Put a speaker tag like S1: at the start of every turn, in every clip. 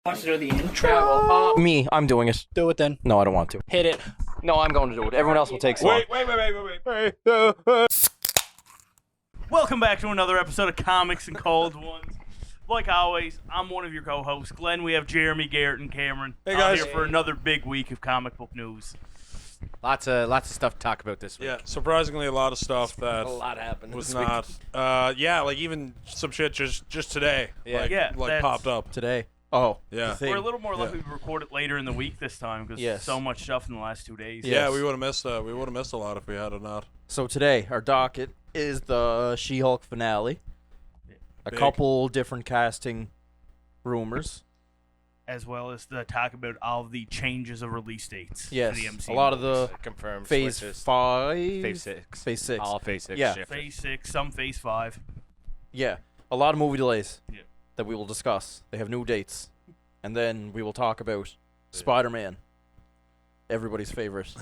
S1: Wants to do the intro.
S2: Me, I'm doing it.
S1: Do it then.
S2: No, I don't want to.
S1: Hit it.
S2: No, I'm going to do it. Everyone else will take some.
S3: Wait.
S4: Welcome back to another episode of Comics and Cold Ones. Like always, I'm one of your co-hosts, Glenn. We have Jeremy, Garrett, and Cameron
S3: Hey,
S4: out
S3: guys.
S4: here for another big week of comic book news.
S5: Lots of stuff to talk about this week.
S3: Yeah, surprisingly a lot of stuff that
S5: A lot happened
S3: was
S5: this week.
S3: not. Like even some shit just today.
S5: Yeah.
S3: Like,
S4: Yeah,
S3: like
S4: that's-
S3: popped up.
S2: Today. Oh,
S3: Yeah.
S2: the thing.
S4: We're a little more likely to record it later in the week this time because
S2: Yes.
S4: so much stuff in the last 2 days.
S3: Yeah,
S2: Yes.
S3: we would have missed. We would have missed a lot if we had it not.
S2: So today, our docket is the She-Hulk finale. A
S3: Big.
S2: couple different casting rumors.
S4: As well as the talk about all of the changes of release dates
S2: Yes,
S4: for the MCU.
S2: a lot of the
S5: Confirmed
S2: Phase
S5: switches.
S2: 5.
S5: Phase 6.
S2: Phase 6.
S5: All Phase 6
S2: Yeah.
S5: shifted.
S4: Phase 6, some Phase 5.
S2: Yeah, a lot of movie delays
S4: Yeah.
S2: that we will discuss. They have new dates. And then we will talk about Spider-Man. Everybody's favorite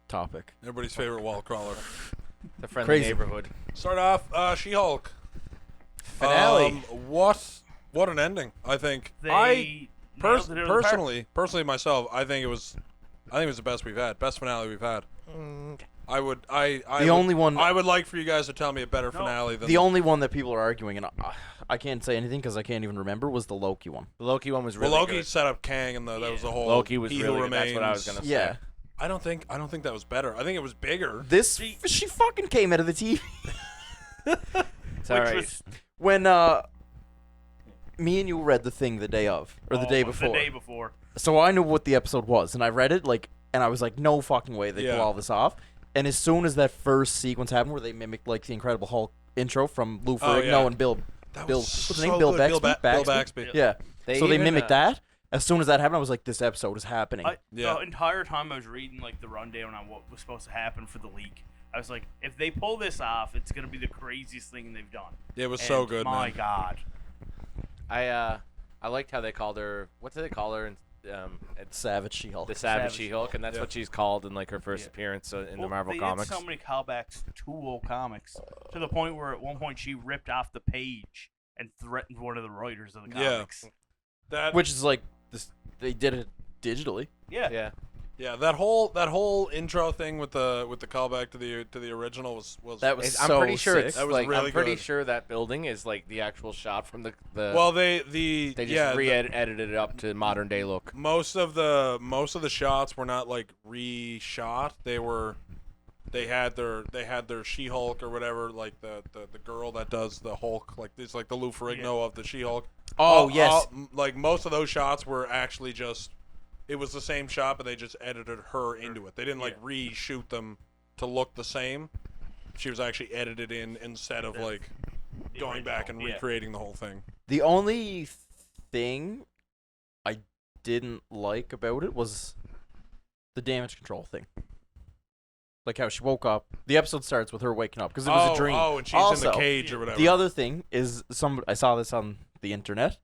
S2: topic.
S3: Everybody's favorite wall crawler.
S5: The friendly
S2: Crazy.
S5: neighborhood.
S3: Start off, She-Hulk
S5: Finale.
S3: What an ending! I think.
S4: They nailed it out of the park.
S3: Personally myself, I think it was the best we've had. Best finale we've had. I would.
S2: Only one.
S3: I would like for you guys to tell me a better finale than
S2: The only one that people are arguing, and I can't say anything because I can't even remember, was the Loki one.
S5: The Loki one was
S3: Well,
S5: really
S3: Loki
S5: good.
S3: set up Kang, and that was the whole.
S5: Loki was
S3: He
S5: really
S3: Who
S5: good. That's what I was
S3: Remains.
S5: gonna say.
S2: Yeah.
S3: I don't think that was better. I think it was bigger.
S2: This she fucking came out of the TV
S5: It's all
S4: Which
S5: right.
S4: was
S2: when me and you read the thing the day of or the day before.
S4: The day before.
S2: So I knew what the episode was, and I read it and I was like, no fucking way they pull
S3: Yeah.
S2: all this off. And as soon as that first sequence happened, where they mimicked like the Incredible Hulk intro from Lou Ferrigno
S3: yeah.
S2: and Bill,
S3: That
S2: Bill,
S3: was
S2: what's his
S3: so
S2: name? Bill
S3: good.
S2: Bixby.
S3: Bill Baxby.
S2: Yeah.
S5: They
S2: So they
S5: even,
S2: mimicked that. As soon as that happened, I was like, this episode is happening.
S3: Yeah.
S4: The entire time I was reading like the rundown on what was supposed to happen for the leak, I was like, if they pull this off, it's gonna be the craziest thing they've done.
S3: It was so
S4: And
S3: good,
S4: My
S3: man.
S4: God.
S5: I liked how they called her. What did they call her? At
S2: Savage She-Hulk.
S5: the Savage
S4: Savage
S5: She-Hulk, and that's
S3: Yeah.
S5: what she's called in like her first
S4: Yeah.
S5: appearance in the
S4: Well,
S5: Marvel
S4: they
S5: comics.
S4: did so many callbacks to old comics to the point where at one point she ripped off the page and threatened one of the writers of the
S3: Yeah.
S4: comics.
S3: That
S2: Which is like this. They did it digitally.
S4: Yeah.
S5: Yeah.
S3: that whole intro thing with the callback to the original was
S2: That was
S5: I'm
S2: so
S5: pretty sure
S2: sick.
S5: it's
S3: That was
S5: like
S3: really
S5: I'm pretty
S3: good.
S5: sure that building is like the actual shot from the
S3: well they
S5: they just
S3: yeah,
S5: re-edited it up to modern day look.
S3: most of the shots were not like reshot. They had their She-Hulk or whatever, like the girl that does the Hulk, like it's like the Lou Ferrigno of the She-Hulk.
S2: Oh, yes.
S3: Like most of those shots were actually just it was the same shot, but they just edited her into it. They didn't like reshoot them to look the same. She was actually edited in instead of like going back and
S4: original, yeah.
S3: recreating the whole thing.
S2: The only thing I didn't like about it was the damage control thing. Like how she woke up. The episode starts with her waking up because it was a dream.
S3: Oh, and she's
S2: Also,
S3: in the cage or whatever.
S2: the other thing is I saw this on the internet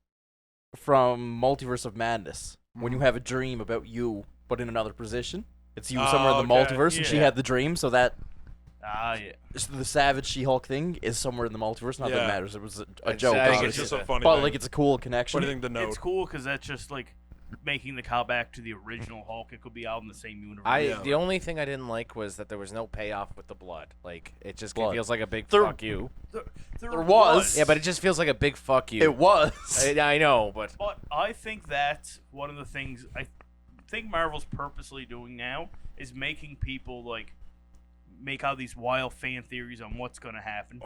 S2: from Multiverse of Madness. When you have a dream about you, but in another position, it's you somewhere in the
S3: okay.
S2: multiverse, and she
S4: Yeah.
S2: had the dream, so that
S4: Yeah.
S2: the Savage She-Hulk thing is somewhere in the multiverse. Not that
S3: Yeah.
S2: it matters. It was a
S5: It's-
S2: joke,
S5: I think
S3: it's
S2: obviously.
S3: just a funny
S2: But
S3: thing.
S2: like it's a cool connection.
S3: funny thing to note.
S4: It's cool because that's just like making the callback to the original Hulk. It could be out in the same universe.
S3: Yeah.
S5: The only thing I didn't like was that there was no payoff with the blood. Like it just
S2: Blood.
S5: feels like a big
S2: There-
S5: fuck you.
S4: There
S2: was.
S5: Yeah, but it just feels like a big fuck you.
S2: It was.
S5: I know, but
S4: But I think that's one of the things I think Marvel's purposely doing now is making people like make all these wild fan theories on what's going to happen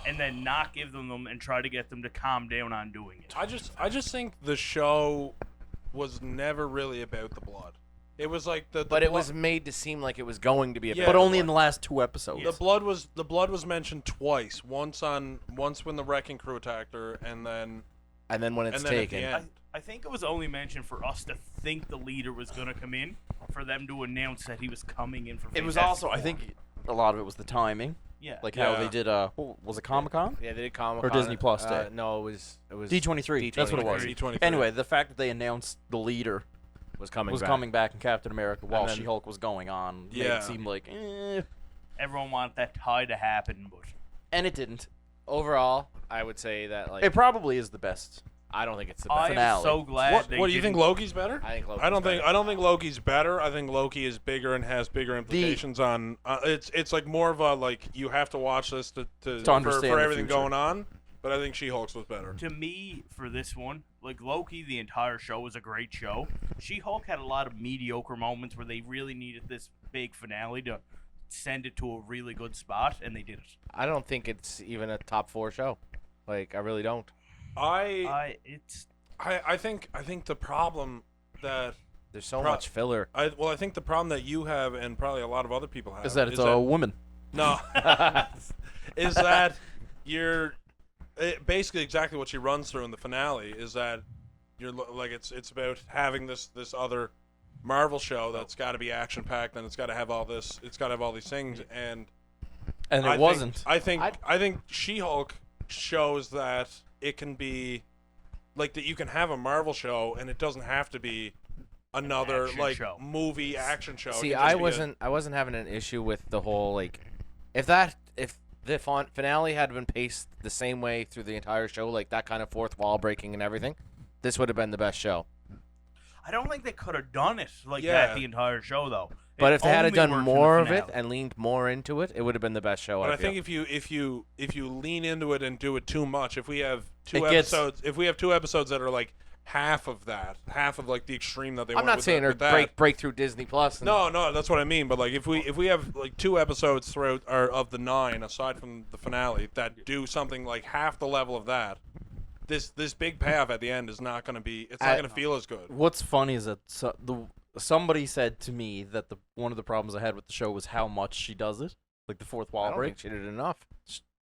S4: and then not give them and try to get them to calm down on doing it.
S3: I just think the show was never really about the blood. It was like
S5: but it was made to seem like it was going to be a
S3: Yeah.
S2: But only in the last 2 episodes.
S3: the blood was mentioned twice. Once when the Wrecking Crew attacked her, and then
S5: when it's
S3: and then at
S5: taken.
S3: the end.
S4: I think it was only mentioned for us to think the leader was going to come in, for them to announce that he was coming in for
S2: It was
S4: Fantastic
S2: also, I
S4: Four.
S2: think, a lot of it was the timing.
S4: Yeah.
S2: Like how
S3: Yeah.
S2: they did, was it Comic-Con?
S5: Yeah, they did Comic
S2: Or Disney Plus Day?
S5: No, it was
S2: D23. That's what it was.
S3: D23.
S2: Anyway, the fact that they announced the leader
S5: was coming
S2: was
S5: back.
S2: coming back in Captain America while
S5: then-
S2: She-Hulk was going on made
S3: Yeah.
S2: it seem like,
S4: Everyone wanted that tie to happen, but
S2: and it didn't.
S5: Overall, I would say that like
S2: It probably is the best
S5: I don't think it's the best.
S4: I'm
S2: finale.
S4: so glad.
S3: What,
S4: they
S3: what do you think?
S4: didn't-
S3: Loki's better?
S5: I think Loki's
S3: I don't
S5: better.
S3: think Loki's better. I think Loki is bigger and has bigger implications on. It's like more of a like you have to watch this to
S2: understand
S3: for
S2: the
S3: everything
S2: future.
S3: going on. But I think She-Hulk's was better.
S4: To me, for this one, like Loki, the entire show was a great show. She-Hulk had a lot of mediocre moments where they really needed this big finale to send it to a really good spot, and they did it.
S5: I don't think it's even a top 4 show. Like, I really don't.
S3: I
S4: It's
S3: think the problem that
S5: There's so
S3: Pro-
S5: much filler.
S3: I think the problem that you have and probably a lot of other people have
S2: Is that it's a woman?
S3: no is that basically exactly what she runs through in the finale is that like it's about having this other Marvel show that's got to be action packed and it's got to have all these things and
S2: And it wasn't.
S3: I think She-Hulk shows that it can be like that you can have a Marvel show and it doesn't have to be another
S4: action
S3: like
S4: show.
S3: movie action show. It
S5: See,
S3: can just
S5: I
S3: be
S5: wasn't having an issue with the whole like, if the finale had been paced the same way through the entire show, like that kind of fourth wall breaking and everything, this would have been the best show.
S4: I don't think they could have done it like
S3: Yeah.
S4: that the entire show though.
S5: But
S4: It
S5: if they had
S4: only
S5: done
S4: worked in the
S5: more of it
S4: finale.
S5: and leaned more into it, it would have been the best show.
S3: But I
S5: feel.
S3: think if you lean into it and do it too much, if we have two
S2: It gets-
S3: episodes, that are like half of like the extreme that they
S5: I'm
S3: went
S5: not
S3: with
S5: saying
S3: that,
S5: they're
S3: with that.
S5: break through Disney Plus. And
S3: No, that's what I mean. But like if we have like 2 episodes throughout of the 9 aside from the finale that do something like half the level of that, this big payoff at the end is not going to be. It's not going to feel as good.
S2: What's funny is that somebody said to me that one of the problems I had with the show was how much she does it, like the fourth
S5: I
S2: wall
S5: don't
S2: break.
S5: think she did enough.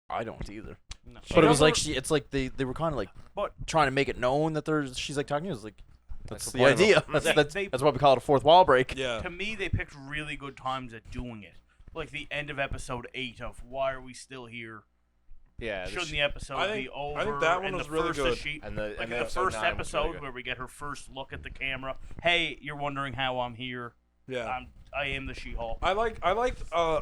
S2: I don't either.
S4: No.
S2: But it was
S3: doesn't-
S2: like it's like they were kind of like
S4: But-
S2: trying to make it known that she's like talking to us like
S5: That's
S2: that's
S5: the
S2: the
S5: point of it.
S2: idea.
S4: They-
S2: That's why we call it a fourth wall break.
S3: Yeah.
S4: To me, they picked really good times at doing it. Like the end of episode 8 of why are we still here?
S5: Yeah.
S4: Shouldn't the episode
S3: I think-
S4: be over?
S3: I think that one
S4: and
S3: was
S4: the
S3: really
S4: first
S3: good.
S5: and the
S4: like
S5: and
S4: in the
S5: episode
S4: first
S5: 9 was really
S4: episode
S5: good.
S4: where we get her first look at the camera. Hey, you're wondering how I'm here.
S3: Yeah.
S4: I am the She-Hulk.
S3: I liked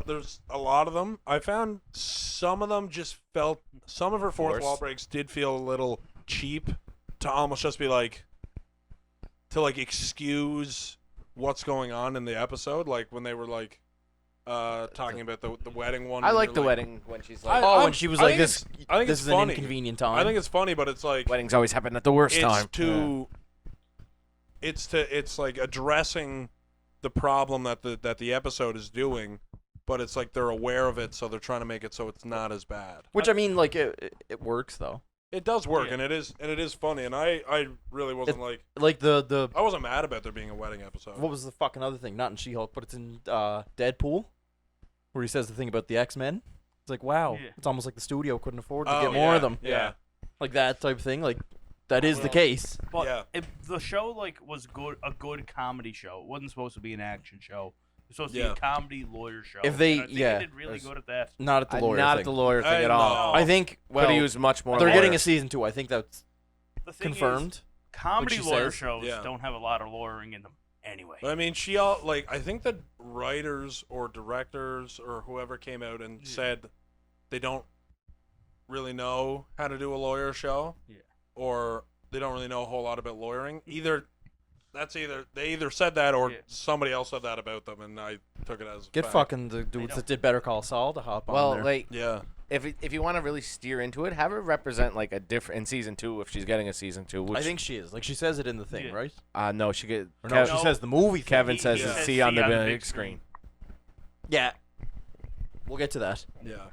S3: there's a lot of them. I found some of them just felt some of her fourth
S5: Forced.
S3: wall breaks did feel a little cheap to almost just be like to like excuse what's going on in the episode, like when they were like talking about the wedding one.
S5: I
S3: when
S5: like
S3: they're,
S5: the wedding when she's like,
S2: Oh,
S3: I'm-
S2: when she was
S3: I
S2: like
S3: think
S2: this.
S3: I think
S2: This
S3: it's
S2: is an
S3: funny.
S2: inconvenient time.
S3: I think it's funny, but it's like
S5: weddings always happen at the worst time.
S3: it's like addressing the problem that the episode is doing, but it's like they're aware of it, so they're trying to make it so it's not as bad.
S2: Which I mean, like it works though.
S3: It does work,
S4: Yeah.
S3: and it is funny, and I really wasn't
S2: Like the
S3: I wasn't mad about there being a wedding episode.
S2: what was the fucking other thing? Not in She-Hulk, but it's in Deadpool, where he says the thing about the X-Men. It's like, wow,
S4: Yeah.
S2: it's almost like the studio couldn't afford to
S3: Oh,
S2: get more
S3: yeah,
S2: of them.
S3: Yeah,
S2: Like that type of thing. Like that is the
S3: Well,
S2: case.
S4: But
S3: yeah.
S4: the show like was a good comedy show. It wasn't supposed to be an action show. It was supposed to
S3: Yeah.
S4: be a comedy lawyer show.
S2: If they-
S4: and I think
S2: yeah,
S4: they did really
S5: there's-
S4: good at that.
S2: Not at the lawyer
S5: not
S2: thing.
S5: at the lawyer thing
S3: I
S5: at all.
S3: know.
S2: I think
S5: Could
S2: well,
S5: have used much more.
S2: they're
S5: lawyer.
S2: getting a season 2. I think that's
S4: The thing
S2: confirmed.
S4: is, comedy
S2: she
S4: lawyer
S2: says.
S4: shows
S3: Yeah.
S4: don't have a lot of lawyering in them anyway.
S3: But I mean, I think that writers or directors or whoever came out and said they don't really know how to do a lawyer show,
S4: Yeah.
S3: or they don't really know a whole lot about lawyering. They either said that or
S4: Yeah.
S3: somebody else said that about them, and I took it as
S2: Get
S3: fact.
S2: fucking the
S4: I
S2: dudes
S4: know.
S2: that did Better Call Saul to hop on
S5: Well,
S2: there.
S5: like
S3: Yeah,
S5: if you want to really steer into it, have her represent like a different in season 2 if she's getting a season 2. Which
S2: I think she is. Like she says it in the thing,
S4: Yeah.
S2: right?
S5: no, she get
S2: Or no, she
S4: No.
S2: says the movie. thing.
S5: Kevin
S4: He-
S5: says
S4: he
S5: to
S4: says
S5: see on the big screen.
S2: Yeah. We'll get to that.
S3: yeah.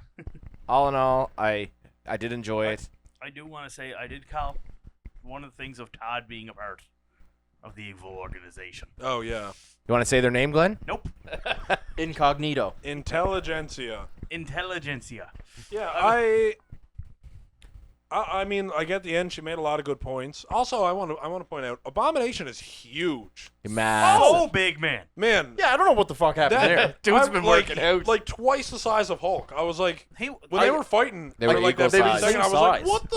S5: All in all, I did enjoy it.
S4: I do want to say I did call one of the things of Todd being a part of the evil organization.
S3: Oh yeah.
S5: You want to say their name, Glenn?
S4: Nope.
S2: Incognito.
S3: Intelligentsia.
S4: Intelligentsia.
S3: Yeah, I mean, like at the end, she made a lot of good points. Also, I want to point out, Abomination is huge,
S5: Massive.
S4: Oh, big man.
S3: man.
S2: Yeah, I don't know what the fuck happened there.
S5: Dude's
S3: I-
S5: been
S3: like,
S5: working out.
S3: like twice the size of Hulk. I was like,
S4: He,
S3: when they were fighting,
S5: They were
S3: for like
S5: equal
S3: that
S5: size.
S3: 50 second, I
S2: Same
S3: was like,
S2: size.
S3: what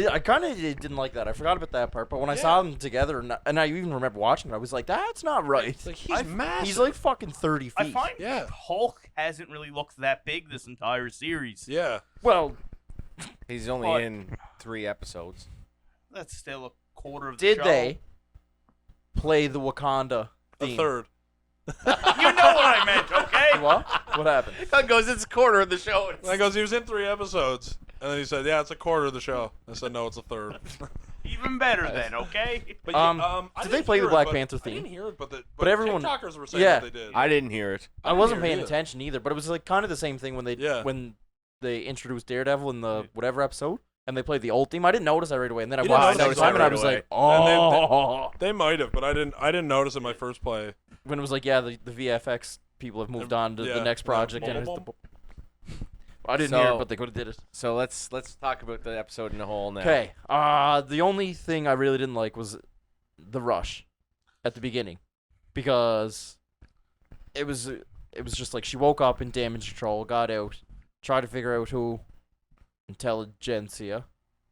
S3: the?
S2: I kind of didn't like that. I forgot about that part. But when I saw them together, and I even remember watching it, I was like, that's not right.
S3: It's like he's massive.
S2: He's like fucking 30 feet.
S4: I find
S3: Yeah.
S4: Hulk hasn't really looked that big this entire series.
S3: yeah.
S2: Well,
S5: He's only
S4: But-
S5: in 3 episodes.
S4: That's still a quarter of the
S2: Did
S4: show.
S2: they play the Wakanda
S3: The
S2: theme?
S3: third.
S4: You know what I meant, okay?
S2: What? What happened?
S5: That goes. It's a quarter of the show.
S3: And I goes, he was in 3 episodes. And then he said, yeah, it's a quarter of the show. I said, no, it's a third.
S4: Even better then, okay?
S3: But
S2: I
S3: did
S2: they play the Black Panther
S3: I
S2: theme?
S3: didn't hear it, but
S2: But everyone-
S3: TikTokers were saying
S2: Yeah.
S3: that they did.
S5: I didn't hear it.
S2: I wasn't
S3: hear it
S2: paying
S3: either.
S2: attention either, but it was like kind of the same thing when they introduced Daredevil in the whatever episode, and they played the old theme. I didn't notice that right away, and then I
S3: You didn't
S2: watched it
S3: notice
S2: next time, and I
S5: that
S2: was
S5: right
S2: like,
S5: away.
S2: oh.
S3: They might have, but I didn't notice it my first play.
S2: When it was like, yeah, the VFX people have moved on to
S3: Yeah.
S2: the next project,
S3: Yeah.
S2: and it's I didn't
S5: So-
S2: hear it, but they could have did it.
S5: So let's talk about the episode in a whole now.
S2: Okay. The only thing I really didn't like was the rush at the beginning, because it was just like she woke up in damage control, got out, tried to figure out who Intelligentsia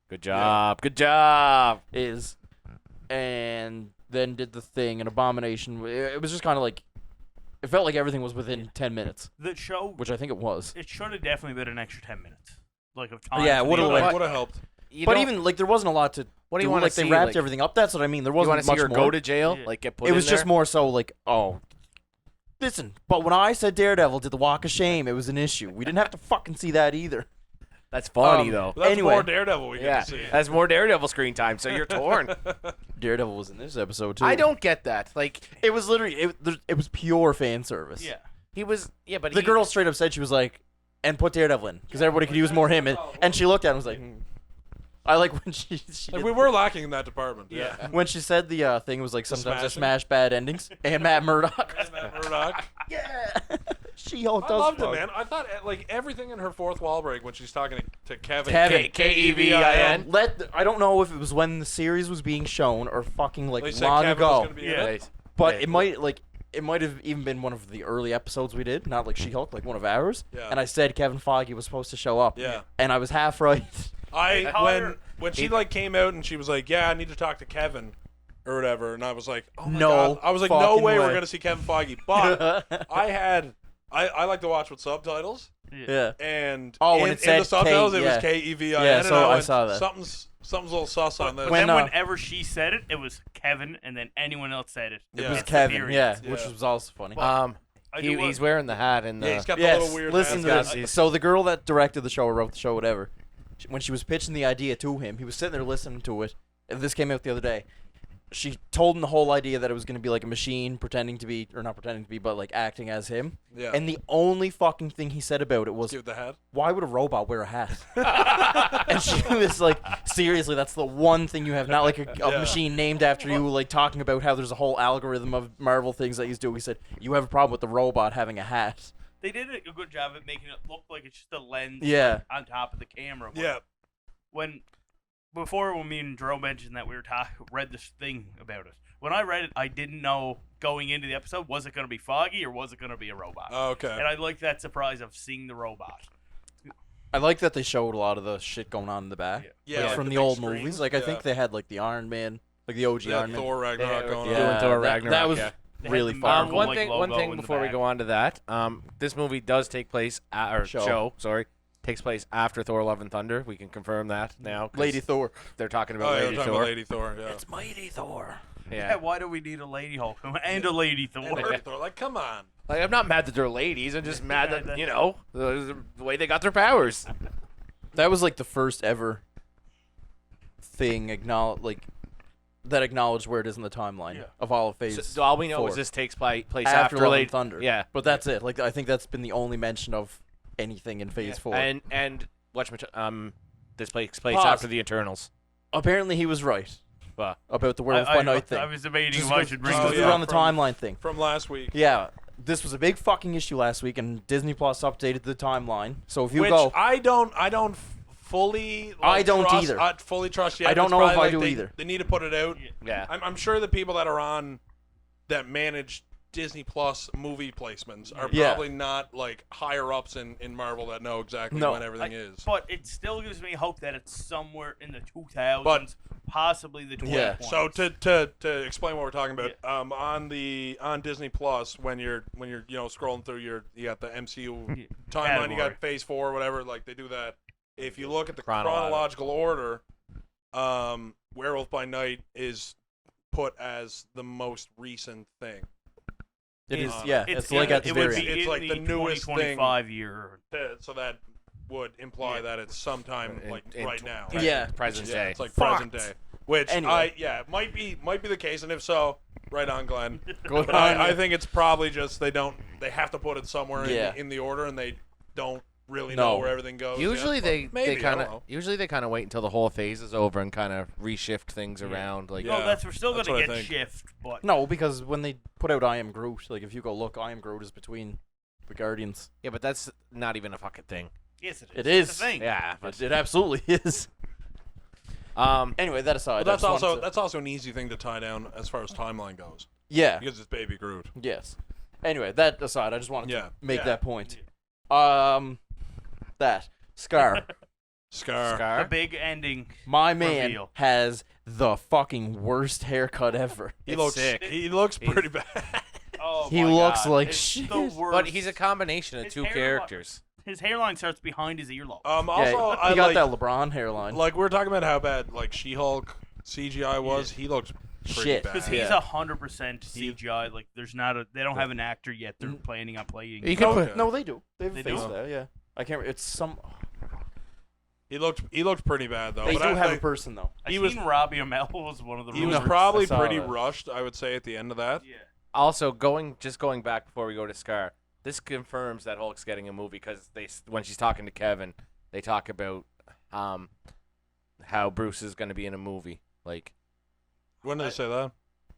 S5: Good job. Good job.
S2: is, and then did the thing. An abomination. It was just kind of like, it felt like everything was within 10 minutes,
S4: The show,
S2: which I think it was.
S4: it should have definitely been an extra 10 minutes. Like, of time.
S2: Yeah,
S4: for
S2: it
S4: the
S2: would've
S4: other-
S2: like-
S3: Would have helped.
S5: You
S2: But
S5: don't-
S2: even like there wasn't a lot to
S5: what do you
S2: do.
S5: want
S2: Like
S5: to see?
S2: they wrapped
S5: like,
S2: everything up. That's what I mean. There
S5: you want
S2: wasn't
S5: to see
S2: much
S5: her
S2: more.
S5: go to jail?
S4: Yeah.
S5: Like get put
S2: It was
S5: in
S2: just
S5: there?
S2: more so like, oh, listen. But when I said Daredevil did the walk of shame, it was an issue. We didn't have to fucking see that either.
S5: That's funny
S2: Um,
S5: though.
S3: But that's
S2: Anyway.
S3: more Daredevil we
S5: Yeah,
S3: get to see.
S5: that's more Daredevil screen time. So you're torn.
S2: Daredevil was in this episode too.
S5: I don't get that. Like
S2: It was literally it was pure fan service.
S4: Yeah.
S5: he was. Yeah, but
S2: The girl straight up said she was like, and put Daredevil in because everybody could use more him. And she looked at him and was like, I like when she
S3: Like,
S2: did
S3: we were lacking in that department.
S4: Yeah.
S2: when she said the thing was like sometimes I
S3: smashing?
S2: smash bad endings and Matt Murdock.
S3: Matt Murdock.
S2: Yeah, She-Hulk
S3: I
S2: does.
S3: loved it,
S2: fuck.
S3: man. I thought like everything in her fourth wall break when she's talking to Kevin.
S2: Kevin.
S5: Kevin.
S2: I don't know if it was when the series was being shown or fucking like
S3: They said
S2: long
S3: Kevin was
S2: ago,
S3: gonna be in
S4: Yeah.
S3: it.
S2: but
S5: Yeah.
S2: it might have even been one of the early episodes we did, not like She-Hulk, like one of ours.
S3: Yeah.
S2: And I said Kevin Feige was supposed to show up.
S3: Yeah.
S2: And I was half right.
S3: When she like came out and she was like, "Yeah, I need to talk to Kevin," or whatever, and I was like, "Oh my
S2: No
S3: god!" I was like, "No
S2: fucking
S3: way, we're
S2: way.
S3: gonna see Kevin Feige." But I like to watch with subtitles,
S2: Yeah.
S3: and
S2: Oh, when
S3: in
S2: it said
S3: the subtitles
S2: K-
S3: it
S2: yeah.
S3: was Kevin.
S2: Yeah,
S3: and
S2: so I
S3: went,
S2: saw that.
S3: Something's a little sus on this.
S2: When,
S4: then
S2: uh,
S4: whenever she said it, it was Kevin, and then anyone else said it.
S3: It
S2: It was
S3: It's
S2: Kevin,
S4: superior.
S2: which
S3: Yeah.
S2: was also funny.
S4: I do
S5: He's wearing the hat and
S3: yeah, he's got the
S2: Yes,
S3: little weird.
S2: listen to
S3: hat.
S2: this. So the girl that directed the show or wrote the show, whatever, when she was pitching the idea to him, he was sitting there listening to it. And this came out the other day. She told him the whole idea that it was going to be like a machine pretending to be, or not pretending to be, but like acting as him.
S3: Yeah.
S2: And the only fucking thing he said about it was,
S3: Give the hat.
S2: why would a robot wear a hat? And she was like, seriously, that's the one thing you have, not like a
S3: Yeah.
S2: machine named after you, like talking about how there's a whole algorithm of Marvel things that he's doing. He said, you have a problem with the robot having a hat.
S4: They did a good job at making it look like it's just a lens
S2: Yeah.
S4: on top of the camera.
S3: Yeah.
S4: When me and Drew mentioned that we were read this thing about it. When I read it, I didn't know going into the episode, was it going to be Foggy or was it going to be a robot?
S3: Okay.
S4: And I like that surprise of seeing the robot.
S2: I like that they showed a lot of the shit going on in the back.
S3: Yeah,
S2: Like,
S3: like
S2: from
S3: the
S2: the
S3: big
S2: old
S3: screens.
S2: movies. Like, I
S3: Yeah.
S2: think they had, like, the Iron Man, like the OG
S3: Yeah,
S2: Iron Man.
S3: Thor Ragnarok
S5: Yeah,
S3: going
S5: doing
S3: on.
S5: Thor
S2: that-
S5: Ragnarok,
S2: That was
S5: yeah.
S4: They
S2: really
S4: had the
S2: fun.
S4: Marvel,
S5: One
S4: like,
S5: thing
S4: logo in the
S5: before we
S4: back.
S5: go on to that, this movie does take place takes place after Thor: Love and Thunder. We can confirm that now. 'cause
S2: Lady Thor.
S5: they're talking
S3: Oh,
S5: about
S3: yeah,
S5: Lady
S3: we're talking
S5: Thor.
S3: about Lady Thor. Yeah.
S2: It's Mighty Thor.
S4: Yeah,
S5: Yeah,
S4: why do we need a Lady Hulk and a Lady Thor?
S3: And Lady Thor. Like, come on.
S5: like I'm not mad that they're ladies. I'm just mad that the way they got their powers.
S2: That was, like, the first ever thing that acknowledged where it is in the timeline
S4: Yeah.
S2: of all of Phase
S5: So all we know
S2: 4.
S5: is this takes place
S2: after Love
S5: Lady
S2: and Thunder.
S5: Yeah,
S2: But that's it. Like, I think that's been the only mention of anything in Phase 4.
S5: and this takes place
S2: Pause.
S5: after the Eternals.
S2: Apparently he was right
S5: Well,
S2: about the Werewolf by Night thing.
S4: I was debating
S2: Just
S4: if I
S2: 'cause-
S4: should
S2: just
S4: bring
S2: 'cause
S4: this
S2: we
S3: yeah.
S2: were
S4: up.
S2: on the
S3: from-
S2: timeline thing.
S3: From last week.
S2: Yeah, this was a big fucking issue last week, and Disney Plus updated the timeline. So if you
S3: Which
S2: go,
S3: I don't fully. Like,
S2: I don't
S3: trust,
S2: either.
S3: Fully trust yet.
S2: I don't
S3: It's
S2: know if
S3: probably
S2: I
S3: like
S2: do
S3: they,
S2: either.
S3: They need to put it out.
S5: yeah.
S3: I'm sure the people that are on that manage Disney Plus movie placements are
S2: Yeah.
S3: probably not like higher ups in Marvel that know exactly
S2: No.
S3: when everything is.
S4: But it still gives me hope that it's somewhere in the 2000s,
S3: But-
S4: possibly the 2020s.
S2: Yeah.
S3: So to explain what we're talking about, on Disney Plus when you're scrolling through you got the MCU timeline, you
S4: Category.
S3: got Phase 4 or whatever, like they do that. If you look at the
S5: Chronological.
S3: chronological order, Werewolf by Night is put as the most recent thing.
S2: It is, yeah. It's like at the
S4: it would
S2: very
S4: be
S2: end.
S3: It's
S4: in
S3: like the newest thing.
S4: 2025 year.
S3: So that would imply that it's sometime like right now.
S2: Yeah.
S5: Present
S3: Yeah,
S5: day.
S3: it's like
S2: Fucked.
S3: present day. Which
S2: Anyway.
S3: it might be the case, and if so, right on, Glenn.
S2: Go
S3: But
S2: on.
S3: I think it's probably just they have to put it somewhere
S2: Yeah.
S3: in the order, and they don't really
S2: No.
S3: know where everything goes.
S5: Usually
S3: yet,
S5: they
S3: but maybe, I
S5: kind
S3: don't know.
S5: of wait until the whole phase is over and kind of reshift things around. Like
S3: Yeah.
S4: No, we're still
S3: that's
S4: gonna
S3: what I
S4: get
S3: think.
S4: shift, but
S2: No, because when they put out I Am Groot, like if you go look, I Am Groot is between the Guardians.
S5: yeah, but that's not even a fucking thing.
S4: yes, it is.
S2: It
S4: It's
S2: is.
S4: a thing.
S5: Yeah. But,
S2: It absolutely is. Anyway, that aside,
S3: But
S2: I just wanted to-
S3: that's also an easy thing to tie down as far as timeline goes,
S2: yeah.
S3: because it's Baby Groot.
S2: Yes. Anyway, that aside, I just wanted
S3: Yeah.
S2: to make
S3: Yeah.
S2: that point. That Scar,
S3: Scar.
S4: The big ending.
S2: my man,
S4: Reveal.
S2: has the fucking worst haircut ever.
S3: He
S5: It's
S3: looks
S5: sick.
S3: He looks pretty bad.
S4: Oh,
S2: He
S4: my
S2: looks
S4: God.
S2: like
S4: It's
S2: shit.
S4: the worst.
S5: but he's a combination of
S4: His
S5: two
S4: hairline-
S5: characters.
S4: His hairline starts behind his earlobe.
S3: Also,
S2: Yeah,
S3: I
S2: he got
S3: like
S2: that LeBron hairline.
S3: like we were talking about how bad like She-Hulk CGI was. He looked pretty
S2: Shit.
S3: bad.
S4: Because he's
S2: Yeah.
S4: 100% CGI. Like, there's not a. They don't have an actor yet. They're planning on playing.
S5: You
S2: no,
S5: could put-
S2: no, they do. They have a
S4: They
S2: face
S4: do?
S2: there. Yeah, I can't. It's some.
S3: He looked pretty bad though.
S2: They
S3: but
S2: do
S3: I
S2: have a
S3: think
S2: person though.
S4: I
S3: he
S4: seen
S3: was-
S4: Robbie Amell was one of the.
S3: he was
S4: rumors.
S3: probably
S2: I saw
S3: pretty
S2: that.
S3: rushed, I would say, at the end of that.
S4: Yeah.
S5: Also, going back before we go to Scar, this confirms that Hulk's getting a movie because when she's talking to Kevin, they talk about how Bruce is going to be in a movie. Like,
S3: When did they say that?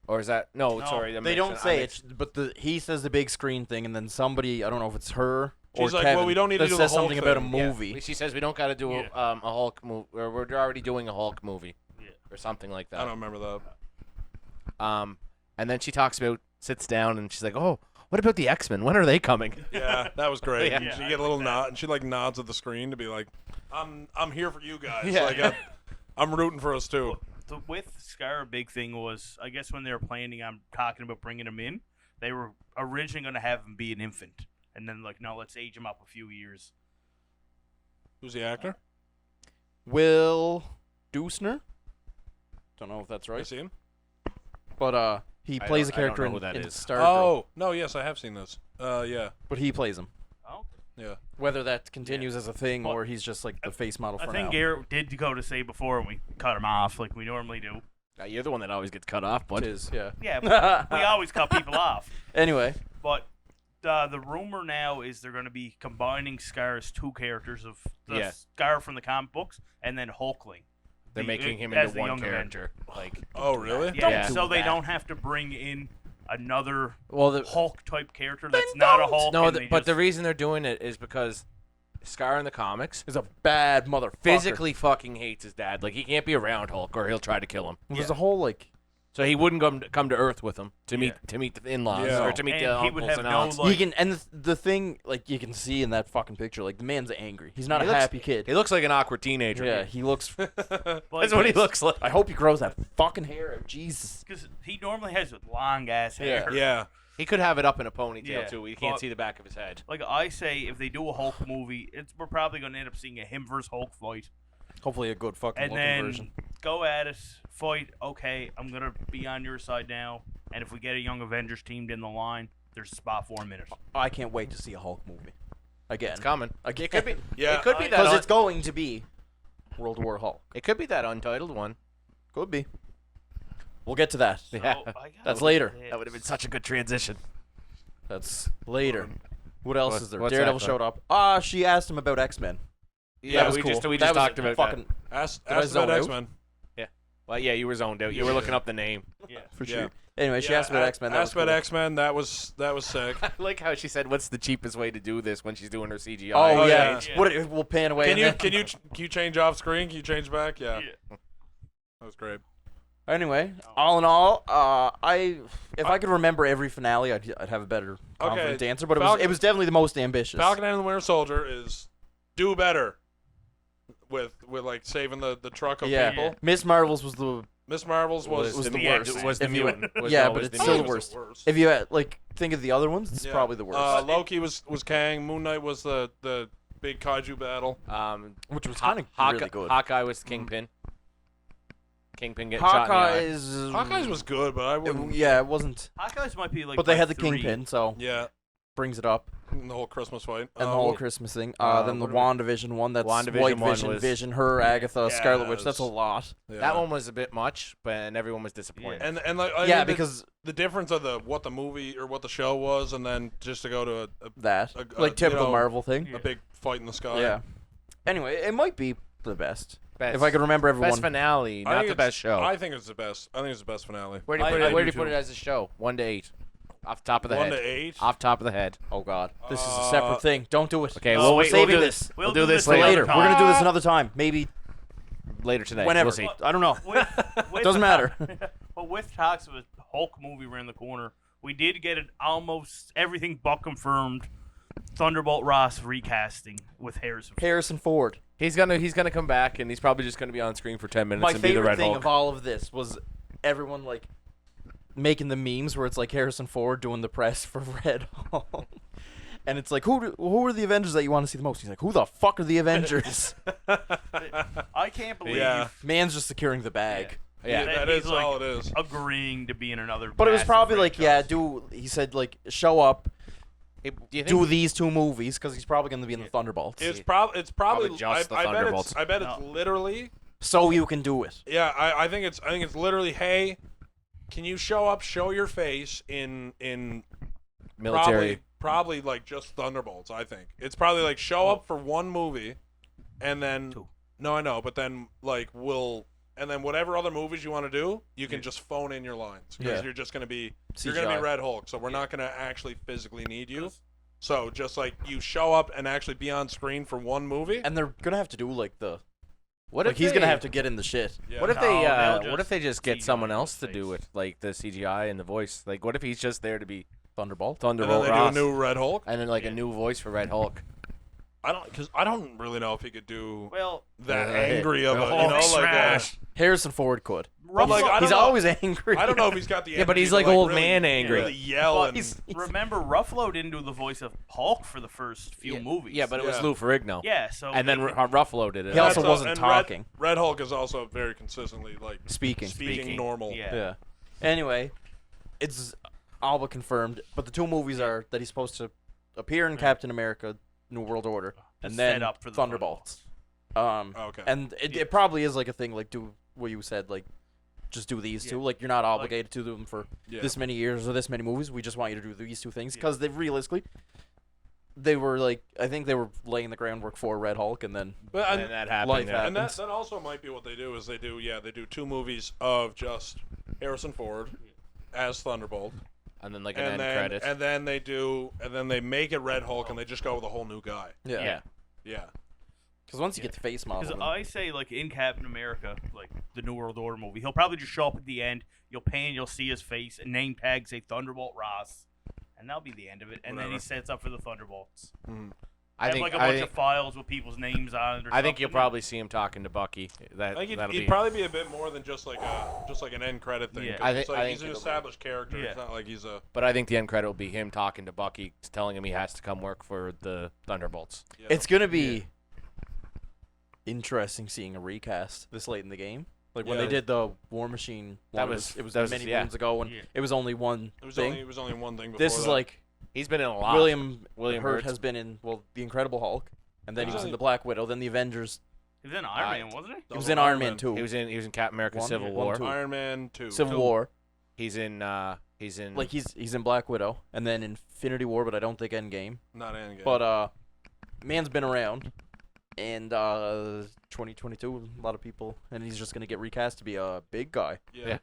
S5: or is that no?
S4: No,
S5: Sorry, I'm
S2: They don't
S5: mixing-
S2: say
S5: I'm
S2: it, but he says the big screen thing, and then somebody, I don't know if it's her or
S3: She's like,
S2: Kevin,
S3: well, we don't need to
S2: that
S3: do the
S2: says
S3: Hulk
S2: something about a
S3: thing.
S5: Yeah,
S2: movie.
S5: she says we don't got to do
S4: Yeah.
S5: a Hulk movie, or we're already doing a Hulk movie,
S4: Yeah.
S5: or something like
S3: I
S5: that.
S3: don't remember that.
S5: And then she sits down, and she's like, "Oh, what about the X-Men? When are they coming?"
S3: Yeah, that was great.
S5: Yeah.
S3: And she
S4: Yeah,
S3: get a
S4: I
S3: little
S4: like
S3: nod, and she like nods at the screen to be like, "I'm here for you guys.
S5: Yeah.
S3: Like, I'm rooting for us too."
S4: With Scar, a big thing was, I guess when they were planning on talking about bringing him in, they were originally going to have him be an infant, and then like, no, let's age him up a few years.
S3: Who's the actor?
S2: Will Dusner? Don't know if that's
S3: I
S2: right,
S3: see him.
S2: but he
S5: I
S2: plays a
S5: don't- I don't
S2: character
S5: know who that
S2: in
S5: is.
S2: Stargirl,
S3: Oh no, yes, I have seen this. Yeah,
S2: but he plays him.
S4: Oh,
S3: yeah.
S2: Whether that continues as a thing
S4: Well,
S2: or he's just like the face model
S4: I
S2: for
S4: think
S2: now.
S4: Garrett did go to say before, and we cut him off like we normally do.
S5: You're the one that always gets cut off,
S2: It
S5: but
S2: is, yeah.
S4: Yeah, but we always cut people off.
S2: Anyway,
S4: But the rumor now is they're going to be combining Scar's two characters of the
S5: Yeah.
S4: Scar from the comic books and then Hulkling.
S5: they're making him
S4: as
S5: into
S4: the
S5: one
S4: young
S5: character. Like,
S3: Oh really?
S4: Yeah,
S5: Yeah.
S4: so they
S2: that.
S4: don't have to bring in another
S2: well, the,
S4: Hulk type character that's not a Hulk.
S5: no,
S4: and
S5: but the
S4: just-
S5: reason they're doing it is because Scar in the comics
S2: is a bad motherfucker.
S5: physically fucking hates his dad. Like, he can't be around Hulk or he'll try to kill him.
S2: There's a whole like
S5: So he wouldn't come to Earth with him to meet the in-laws
S3: Yeah.
S5: or to meet
S4: And
S5: the
S4: he would
S5: uncles
S4: have
S5: and
S4: no,
S5: aunts.
S4: like-
S2: you can, and the thing like you can see in that fucking picture, like the man's angry. He's not
S5: He
S2: a
S5: looks-
S2: happy kid.
S5: He looks like an awkward teenager.
S2: Yeah, he looks.
S4: like,
S5: That's what he looks like.
S2: I hope he grows that fucking hair out. Jesus.
S4: Because he normally has long ass hair.
S3: Yeah.
S5: He could have it up in a ponytail
S4: Yeah,
S5: too. You can't
S4: but-
S5: see the back of his head.
S4: Like I say, if they do a Hulk movie, we're probably going to end up seeing a him versus Hulk fight,
S2: Hopefully a good fucking
S4: and
S2: looking
S4: then
S2: version.
S4: go at it, fight. Okay, I'm gonna be on your side now, and if we get a Young Avengers teamed in the line, there's a spot for him in it.
S2: I can't wait to see a Hulk movie. Again.
S5: It's coming.
S2: Again.
S5: It could be.
S3: Yeah,
S5: It could be that.
S2: Because it's going to be World War Hulk.
S5: It could be that untitled one.
S2: Could be. We'll get to that.
S4: So,
S5: Yeah.
S4: I gotta
S2: That's
S4: look
S2: later.
S4: at
S5: That would have been such a good transition.
S2: That's later. What else
S5: What-
S2: is there?
S5: what's
S2: Daredevil
S5: that,
S2: showed up. She asked him about X-Men.
S5: Yeah,
S2: that was
S5: we
S2: cool.
S5: just we
S2: That
S5: just
S2: was
S5: talked about
S2: fucking
S5: that.
S3: Ask
S2: Did I
S3: about
S2: zone out?
S3: X-Men.
S5: Well, yeah, you were zoned out. You were looking up the name.
S4: Yeah.
S2: for
S3: Yeah.
S2: sure. Anyway, she asked about X-Men. That
S3: Asked
S2: was
S3: about
S2: cool.
S3: X-Men. That was sick.
S5: I like how she said, "What's the cheapest way to do this?" when she's doing her CGI.
S2: Oh,
S3: Oh,
S2: yeah.
S3: yeah.
S2: What? We'll pan away.
S3: Can
S2: and
S3: you
S2: then-
S3: can you change off screen? Can you change back? Yeah,
S4: Yeah.
S3: that was great.
S2: Anyway, all in all, if I could remember every finale, I'd have a better confident answer. But
S3: Falcon-
S2: it was definitely the most ambitious.
S3: Falcon and the Winter Soldier is do better with like saving the truck of
S2: Yeah.
S3: people.
S2: Miss Marvel's was the
S3: Miss Marvel's was
S2: Was the
S5: yeah,
S2: worst.
S5: Was the
S2: If you-
S5: mutant. Was
S2: yeah,
S5: no,
S2: but
S5: was
S2: it's
S5: the
S2: still the
S5: mutant.
S2: worst. If you think of the other ones, it's
S3: Yeah.
S2: probably the worst.
S3: Loki was Kang. Moon Knight was the big kaiju battle.
S2: Which was kind of really good.
S5: Hawkeye was the Kingpin. Kingpin getting shot in the eye.
S3: Hawkeye's was good, but I wouldn't.
S2: Yeah, it wasn't.
S4: Hawkeye's might be like.
S2: But they
S4: my
S2: had the
S4: 3.
S2: Kingpin, so
S3: Yeah,
S2: brings it up.
S3: and the whole Christmas fight.
S2: And the whole Christmas thing. Then the
S5: what do we-
S2: WandaVision one, that's
S5: WandaVision
S2: White
S5: one
S2: Vision,
S5: was-
S2: Vision, her, Agatha,
S3: Yeah,
S2: Scarlet
S3: that
S2: Witch. That's a
S3: was-
S2: lot.
S3: Yeah.
S5: That one was a bit much, and everyone was disappointed.
S3: And like I
S2: Yeah,
S3: mean,
S2: because
S3: the difference of what the movie or what the show was, and then just to go to
S2: that.
S3: a-
S2: Like typical
S3: you know,
S2: Marvel thing.
S3: a big fight in the sky.
S2: Yeah. Anyway, it might be the best.
S5: Best-
S2: If I could remember everyone.
S5: Best finale,
S3: I
S5: not
S3: think
S5: the
S3: it's-
S5: best show.
S3: I think it's the best. I think it's the best finale.
S5: Where do you
S2: I-
S5: put
S2: I
S5: it? Where
S3: do
S5: do you put
S3: too.
S5: it as a show? 1 to 8, off the top of the
S3: 1
S5: head.
S3: to 8.
S5: Off top of the head.
S2: Oh God, this is a separate thing. Don't do it.
S5: Okay,
S4: No,
S5: well,
S2: we're
S4: wait,
S2: saving
S5: do
S2: this.
S5: We'll do this
S2: For
S5: later.
S2: later.
S4: another
S2: We're gonna do
S4: time.
S2: this another time. Maybe
S5: Later today.
S2: whenever.
S5: We'll see.
S2: I don't know.
S4: With
S2: Doesn't matter.
S4: But with talks of a Hulk movie around the corner, we did get an almost everything but confirmed Thunderbolt Ross recasting with Harrison.
S2: Harrison Ford.
S5: He's gonna come back, and he's probably just gonna be on screen for 10 minutes
S2: My
S5: and be the
S2: favorite
S5: Red
S2: thing
S5: Hulk.
S2: of all of this was everyone like making the memes where it's like Harrison Ford doing the press for Red Hulk. And it's like, who are the Avengers that you want to see the most? He's like, who the fuck are the Avengers?
S4: I can't believe
S3: Yeah.
S2: Man's just securing the bag.
S5: Yeah.
S4: that
S3: that
S4: he's,
S3: is
S4: like,
S3: all it is.
S4: agreeing to be in another.
S2: But it was
S4: massive
S2: probably like, yeah,
S4: franchise.
S2: he said, like, show up,
S5: Do you think
S2: do these 2 movies, because he's probably going to be in the Thunderbolts.
S3: It's probably
S5: Probably just the
S3: I bet
S5: Thunderbolts.
S3: I bet it's
S4: No.
S3: literally.
S2: So you can do it.
S3: Yeah, I think it's literally. Hey, can you show up? Show your face in
S5: military?
S3: Probably like just Thunderbolts. I think it's probably like show up for 1 movie, and then
S4: 2.
S3: No, I know, but then like and then whatever other movies you want to do, you can just phone in your lines because
S2: Yeah.
S3: you're just gonna be
S2: CGI.
S3: Red Hulk, so we're not gonna actually physically need you. So just like you show up and actually be on screen for 1 movie.
S2: And they're going to have to do, like, the...
S5: What
S2: Like,
S5: if
S2: he's
S5: they-
S2: going to have to get in the shit.
S3: Yeah.
S5: What if
S4: No,
S5: they?
S4: they'll
S5: What if they just get
S4: CGI
S5: someone
S4: his
S5: else to
S4: face.
S5: do it, like the CGI and the voice? Like, what if he's just there to be
S2: Thunderbolt?
S3: and then
S5: Thunderbolt
S3: they
S5: Ross,
S3: do a new Red Hulk?
S5: and then like a new voice for Red Hulk?
S3: I don't really know if he could do
S4: Well,
S3: that
S5: Uh,
S3: angry of a,
S5: Hulk
S3: you know, like
S4: smash.
S2: Harrison Ford could.
S3: But, like, I don't
S2: He's
S3: know.
S2: always angry.
S3: I don't know if he's got the
S5: Yeah, but
S3: energy
S5: he's
S3: to,
S5: like old
S3: really,
S5: man angry.
S3: really yell
S4: But
S3: and
S2: He's-
S4: remember, Ruffalo didn't do the voice of Hulk for the first few movies.
S5: Yeah, but it was
S3: Yeah.
S5: Lou Ferrigno.
S4: yeah, so
S5: And then Ruffalo did it.
S2: He also
S3: That's
S2: wasn't
S3: and
S2: talking.
S3: Red Hulk is also very consistently like
S2: Speaking.
S3: speaking normal.
S4: Yeah.
S2: Yeah. Anyway, it's all but confirmed. But the 2 movies are that he's supposed to appear in Captain America: New World Order, and
S4: set
S2: then
S4: up for the
S2: Thunderbolts.
S3: Okay.
S2: And it probably is like a thing, like do what you said, like just do these 2. Like you're not obligated to do them for
S3: Yeah.
S2: this many years or this many movies. We just want you to do these 2 things because they realistically, they were like, I think they were laying the groundwork for Red Hulk, and then
S3: But
S5: And then that happened.
S2: life
S5: yeah.
S3: and that,
S2: happens.
S3: that also might be what they do is they do 2 movies of just Harrison Ford as Thunderbolt,
S5: And then like an
S3: and
S5: end
S3: then
S5: credit.
S3: and then they make it Red Hulk and they just go with a whole new guy.
S5: Yeah.
S3: Yeah.
S2: Because once you get the face model,
S4: Because
S2: then-
S4: I say, like, in Captain America, like, the New World Order movie, he'll probably just show up at the end, you'll pan, you'll see his face, and name tag say Thunderbolt Ross, and that'll be the end of it. And then he
S3: Whatever.
S4: sets up for the Thunderbolts.
S5: I
S4: Have,
S5: think
S4: like, a bunch of files with people's names on it or
S5: I think you'll
S4: something.
S5: probably see him talking to Bucky.
S3: I think
S5: That'll
S3: he'd
S5: be.
S3: probably be a bit more than just like an end credit thing.
S4: Yeah.
S3: 'cause
S5: I
S3: it's
S5: think-
S3: like
S5: I
S3: he's
S5: think
S3: an
S5: it'll be.
S3: established character.
S4: Yeah.
S3: It's not like he's a.
S5: But I think the end credit will be him talking to Bucky, telling him he has to come work for the Thunderbolts.
S3: You know,
S2: it's gonna be interesting seeing a recast this late in the game. Like when
S3: Yeah.
S2: they did the War Machine one, it was many
S5: yeah.
S2: moons ago, and
S4: Yeah.
S2: it was only one
S3: it
S2: thing.
S3: was only one thing. Before
S2: This is
S3: that.
S2: like
S5: He's been in a lot.
S2: William
S5: William
S2: Hurt
S5: Hurt.
S2: has been in the Incredible Hulk, and then he was in
S3: Really?
S2: the Black Widow, then the Avengers.
S4: He was in Iron Man, wasn't he?
S2: He was in Iron Man 2,
S5: He was in Captain America:
S2: One,
S5: Civil
S2: yeah.
S5: War.
S2: 1, 2.
S3: Iron Man 2.
S2: Civil War.
S5: He's in.
S2: Like he's in Black Widow, and then Infinity War, but I don't think Endgame.
S3: Not Endgame.
S2: But man's been around, and 2022, a lot of people, and he's just gonna get recast to be a big guy.
S3: yeah.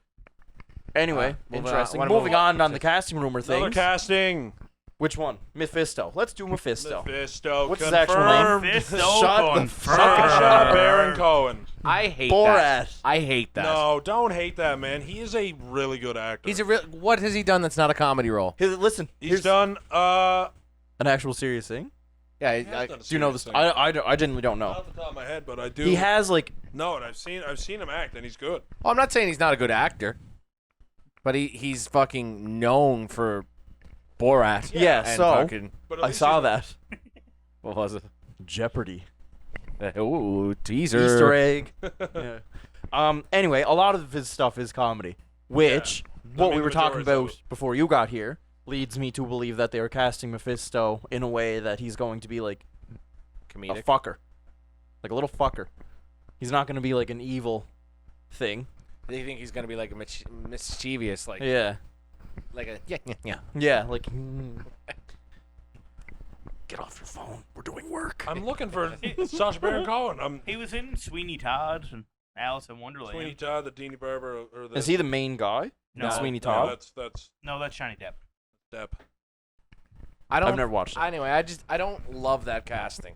S2: Anyway,
S5: moving on-
S2: interesting.
S5: wanna
S2: Moving
S5: move
S2: on the casting rumor
S3: Another
S2: things.
S3: casting.
S2: Which one? Mephisto. Let's do Mephisto.
S3: Mephisto.
S2: What's his actual name?
S3: confirmed.
S4: Mephisto
S2: Shut the
S4: confirmed.
S2: fuck
S3: Sacha Baron Cohen.
S5: I hate
S2: Borat.
S5: that. I hate that.
S3: No, don't hate that man. He is a really good actor.
S5: He's a real. What has he done that's not a comedy role?
S2: Hey, listen,
S3: He's
S2: here's
S3: done.
S2: an actual serious thing.
S5: Yeah,
S3: He has done a
S2: Do you know
S3: serious
S2: this?
S3: thing.
S2: I genuinely don't
S3: Not
S2: know.
S3: off the top of my head, but I do.
S2: He has like
S3: No, and I've seen him act, and he's good.
S5: well, I'm not saying he's not a good actor, but he's fucking known for Borat.
S2: Yeah,
S5: and
S2: so-
S5: fucking,
S3: But at
S2: I
S3: least
S2: saw
S3: he's-
S2: that
S5: what was it?
S2: Jeopardy
S5: Ooh, teaser.
S2: Easter egg. Yeah. Anyway, a lot of his stuff is comedy, which what we
S3: the
S2: were talking
S3: majority of
S2: about before you got here leads me to believe that they are casting Mephisto in a way that he's going to be like a
S5: Comedic.
S2: fucker, like a little fucker. He's not going to be like an evil thing.
S5: Do you think he's gonna be like a mischievous, like
S2: Yeah,
S5: like a yeah?
S2: yeah, like. Get off your phone. We're doing work.
S3: I'm looking for Sacha Baron Cohen.
S4: He was in Sweeney Todd and Alice in Wonderland.
S3: Sweeney Todd, the Deanie Barber, or the
S2: Is he the main guy?
S4: No.
S2: in Sweeney
S3: No,
S2: Todd?
S3: that's
S4: No, that's Johnny Depp.
S3: Depp.
S5: I don't.
S2: I've never watched it.
S5: Anyway, I don't love that casting.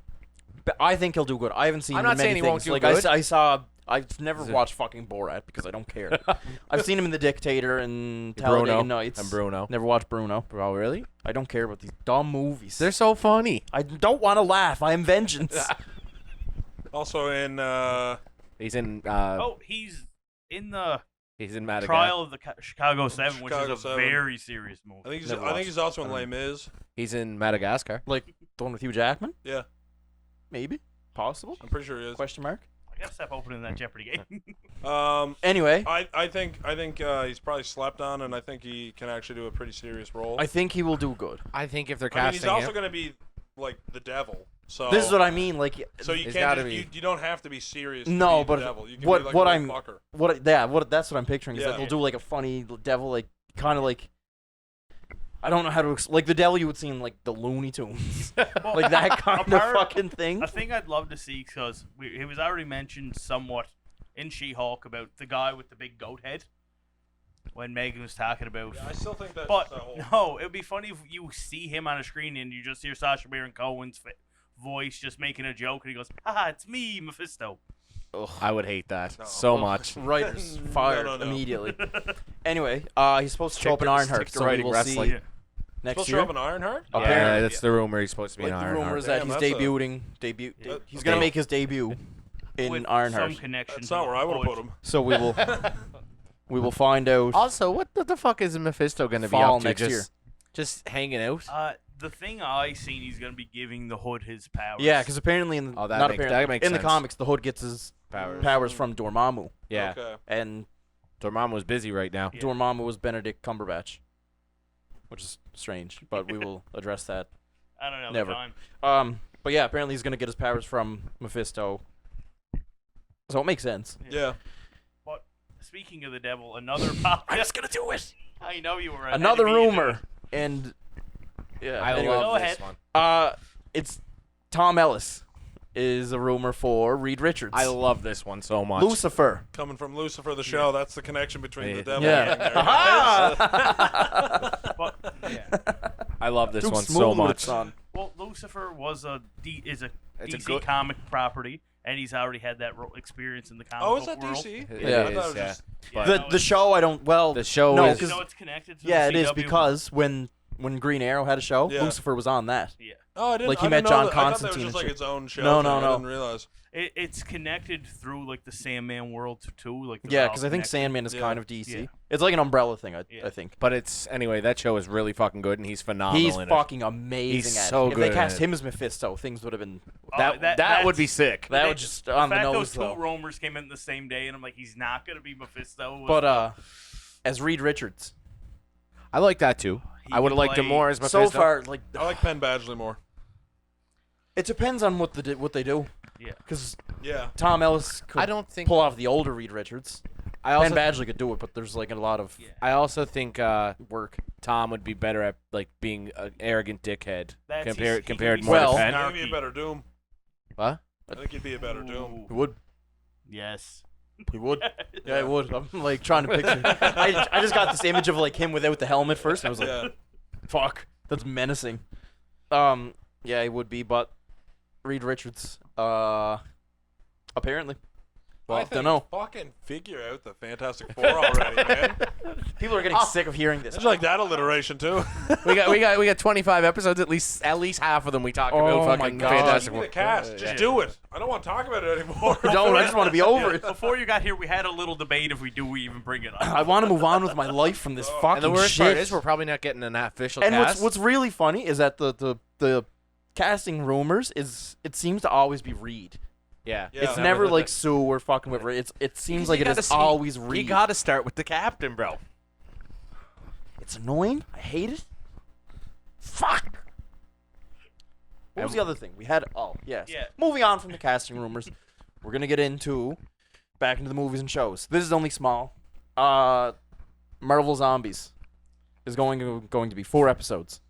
S2: But I think he'll do good. I haven't seen
S5: I'm
S2: him
S5: not
S2: in many
S5: saying he
S2: things.
S5: won't do
S2: like
S5: good.
S2: I saw. I've never
S5: Is it-
S2: watched fucking Borat because I don't care. I've seen him in The Dictator and
S5: Bruno
S2: Talladega Nights.
S5: and Bruno.
S2: Never watched Bruno.
S5: Bro, really?
S2: I don't care about these dumb movies.
S5: They're so funny.
S2: I don't want to laugh. I am vengeance.
S3: Also in
S5: He's in.
S4: He's in the
S5: He's in Madagascar.
S4: Trial of the Chicago 7, which
S3: Chicago
S4: is a
S3: 7.
S4: very serious movie.
S3: I
S2: Never
S3: think he's also in
S2: watched.
S3: Les Mis.
S5: He's in Madagascar.
S2: Like the one with Hugh Jackman?
S3: Yeah,
S2: Maybe. Possible?
S3: I'm pretty sure he is.
S2: Question mark.
S4: I gotta stop opening that Jeopardy game.
S2: Anyway,
S3: I think he's probably slept on, and I think he can actually do a pretty serious role.
S2: I think he will do good.
S5: I think if they're
S3: I mean,
S5: casting
S3: he's also
S5: him,
S3: going to be like the devil. So
S2: This is what I mean. Like,
S3: So you
S5: It's
S3: can't
S5: gotta
S3: just,
S5: be.
S3: you don't have to be serious. To
S2: No,
S3: be
S2: but
S3: the devil. You can
S2: what-
S3: be like
S2: what
S3: a
S2: I'm-
S3: little fucker.
S2: that's what I'm picturing. Is
S3: Yeah.
S2: that they'll do like a funny devil, like kind of like. I don't know how to like the devil you would see in like the Looney Tunes,
S4: Well,
S2: like that kind of
S4: apart-
S2: fucking thing.
S4: A thing I'd love to see, because it was already mentioned somewhat in She-Hulk about the guy with the big goat head when Megan was talking about.
S3: Yeah, I still think that's
S4: But
S3: just a whole.
S4: no, it would be funny if you see him on a screen and you just hear Sacha Baron Cohen's voice just making a joke, and he goes, "Haha, it's me, Mephisto."
S5: I would hate that
S3: No.
S5: so
S3: Ugh.
S5: much.
S2: Writers
S3: No,
S2: fired
S3: no, no.
S2: immediately. Anyway, he's supposed to show up in
S5: Stick
S2: Ironheart,
S5: to
S2: so we
S5: writing
S2: will
S5: wrestling.
S2: see
S4: Yeah.
S2: next
S3: Supposed to
S2: year.
S3: show up in Ironheart.
S2: Yeah,
S5: Yeah,
S2: apparently,
S5: that's the rumor. He's supposed to be
S2: like
S5: in
S2: the
S5: Ironheart.
S2: rumor is that
S3: Damn,
S2: he's
S3: that's a-
S2: debuting.
S3: Yeah.
S2: He's gonna
S5: Okay.
S2: make his debut in
S4: With some
S2: Ironheart.
S4: connection.
S3: That's
S4: to
S3: not
S4: the
S3: where I would have
S4: Hood.
S3: put him.
S2: So we will find out.
S5: Also, what the fuck is Mephisto going to be
S2: Fall
S5: up to?
S2: next year.
S5: Just hanging out?
S4: The thing I seen, he's gonna be giving the Hood his powers.
S2: Yeah, because apparently in the
S5: Oh, that
S2: not
S5: makes-
S2: apparently
S5: that makes
S2: in the
S5: sense.
S2: comics, the Hood gets his powers from Dormammu,
S5: Yeah.
S3: Okay.
S2: and
S5: Dormammu was busy right now.
S4: Yeah.
S2: Dormammu was Benedict Cumberbatch, which is strange, but we will address that.
S4: I don't know.
S2: Never.
S4: The time.
S2: But yeah, apparently he's gonna get his powers from Mephisto, so it makes sense.
S3: Yeah.
S4: But speaking of the devil, another pop.
S2: I'm just gonna do it.
S4: I know you were. ahead
S2: Another
S4: of me into
S2: rumor,
S4: it.
S2: and yeah,
S5: I
S2: anyway,
S4: Go
S5: love
S4: ahead.
S5: this one.
S2: it's Tom Ellis is a rumor for Reed Richards.
S5: I love this one so much.
S2: Lucifer.
S3: Coming from Lucifer, the show. That's the connection between
S5: Yeah.
S3: the devil
S2: Yeah.
S3: and Daredevil.
S4: But yeah.
S5: I love this
S2: Too
S5: one
S2: smooth
S5: so
S2: with it,
S5: much.
S2: son.
S4: Well, Lucifer is a
S5: It's a
S4: DC
S5: good-
S4: comic property, and he's already had that experience in the comic
S3: Oh, is
S4: book
S3: that
S4: world.
S3: DC?
S5: It
S2: Yeah.
S3: I thought it
S5: is,
S3: was
S5: yeah.
S3: just-
S5: But
S4: Yeah,
S2: The show I don't well
S5: the show
S2: no,
S5: is.
S2: 'cause-
S4: You know it's connected to
S2: yeah,
S4: the
S2: it is
S4: CW.
S2: because when Green Arrow had a show,
S3: Yeah.
S2: Lucifer was on that.
S4: Yeah.
S3: Oh, I didn't.
S2: Like, he
S3: I
S2: met
S3: didn't know
S2: John
S3: that. I thought that
S2: Constantine
S3: was just
S2: and
S3: like
S2: shit.
S3: its own show.
S2: No,
S3: thing.
S2: no,
S3: I
S2: no.
S3: didn't realize.
S4: It's connected through like the Sandman world too. Like they're
S2: Yeah,
S4: all
S2: because I think
S4: connected.
S2: Sandman is
S3: Yeah.
S2: kind of DC.
S4: Yeah.
S2: It's like an umbrella thing, I
S4: Yeah.
S2: think.
S5: But it's anyway. That show is really fucking good, and he's phenomenal.
S2: He's
S5: in
S2: fucking amazing
S5: He's
S2: at
S5: so
S2: it. If
S5: good
S2: they
S5: at
S2: cast
S5: it.
S2: him as Mephisto, things would have been
S5: it. That would be sick.
S2: that
S4: They-
S2: would just on the
S4: fact
S2: nose
S4: those two
S2: though.
S4: rumors came in the same day, and I'm like, he's not gonna be Mephisto. was-
S2: But as Reed Richards,
S5: I like that too.
S4: He
S5: I would
S4: can
S5: have liked him
S4: play-
S5: more as Mephisto.
S2: so far, like
S3: I like Penn Badgley more.
S2: it depends on what they do.
S4: Yeah.
S2: Because
S3: Yeah.
S2: Tom Ellis could
S5: I don't think.
S2: pull off the older Reed Richards.
S5: I also.
S2: Ben Badgley could do it, but there's like a lot of
S4: Yeah.
S5: I also think
S2: work.
S5: Tom would be better at like being an arrogant dickhead
S4: That's-
S5: compared
S4: he
S5: compared
S4: could be
S5: more
S2: Well-
S5: to
S3: I
S5: Penn.
S3: think he'd be
S4: Snarky.
S3: a better Doom.
S5: What?
S3: I think he'd be a better Doom.
S2: He would.
S4: Yes.
S2: He would. Yeah, I would. I'm like trying to picture. I just got this image of like him without the helmet first. And I was like,
S3: Yeah.
S2: fuck, that's menacing. Yeah, he would be, but Reed Richards, apparently. Well,
S3: I
S2: don't
S3: think
S2: know.
S3: Fucking figure out the Fantastic Four already, man.
S2: People are getting sick of hearing this.
S3: It's like that alliteration too.
S5: we got 25 episodes. At least half of them we talk
S2: Oh
S5: about
S2: my
S5: fucking
S2: God.
S5: Fantastic
S3: Give me
S5: Four.
S3: the cast. Just do it. I don't want to talk about it anymore.
S2: Don't. I just want to be over it.
S4: Before you got here, we had a little debate if we do even bring it up.
S2: I want to move on with my life from this fucking
S5: And the worst
S2: shit.
S5: part is we're probably not getting an official
S2: and
S5: cast.
S2: what's really funny is that the casting rumors is it seems to always be Reed.
S5: Yeah.
S3: Yeah.
S2: It's never like Sue or fucking whatever. It seems like it is always
S5: You
S2: Reed.
S5: got to start with the captain, bro.
S2: It's annoying. I hate it. Fuck. What was the other thing we had? Oh yes.
S4: Yeah.
S2: Moving on from the casting rumors, we're gonna get back into the movies and shows. This is only small. Marvel Zombies is going to be 4 episodes.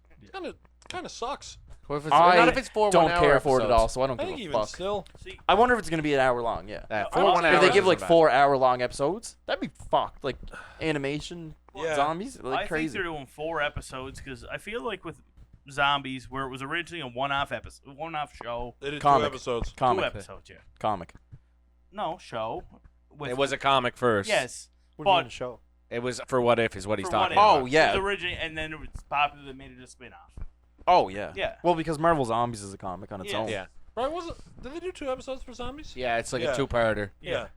S3: Kind of sucks.
S5: What if it's,
S2: I
S5: not if it's 4
S2: don't
S5: 1 hour
S2: care for it at
S5: episodes.
S2: all, so I don't
S3: I
S2: give
S3: think
S2: a
S3: even
S2: fuck.
S3: still.
S4: See,
S2: I wonder if it's gonna be an hour long. Yeah.
S5: Yeah,
S3: I
S5: 4
S3: don't
S5: 1
S3: think
S5: hour.
S2: If they give
S5: isn't
S2: like
S5: bad.
S2: 4-hour-long episodes, that'd be fucked. Like animation
S3: Yeah.
S2: zombies, like
S4: I think
S2: crazy.
S4: they're doing 4 episodes because I feel like with Zombies, where it was originally a one-off show,
S3: They did
S2: Comic.
S3: 2 episodes.
S4: 2
S2: Comic,
S4: episodes, yeah.
S2: comic.
S4: No, show. With,
S5: It was a comic first.
S4: yes,
S2: What do you mean
S4: but
S2: a show?
S5: It was for What If is what he's
S4: for
S5: talking
S4: what
S5: about.
S2: Oh,
S4: if.
S2: yeah.
S4: It was originally, and then it was popular. They made it a spin-off.
S2: Oh yeah.
S4: Yeah.
S2: Well, because Marvel Zombies is a comic on its
S4: Yeah.
S2: own.
S5: Yeah.
S3: Right? Did they do 2 episodes for zombies?
S5: Yeah, it's like
S3: Yeah.
S5: a 2-parter.
S3: Yeah.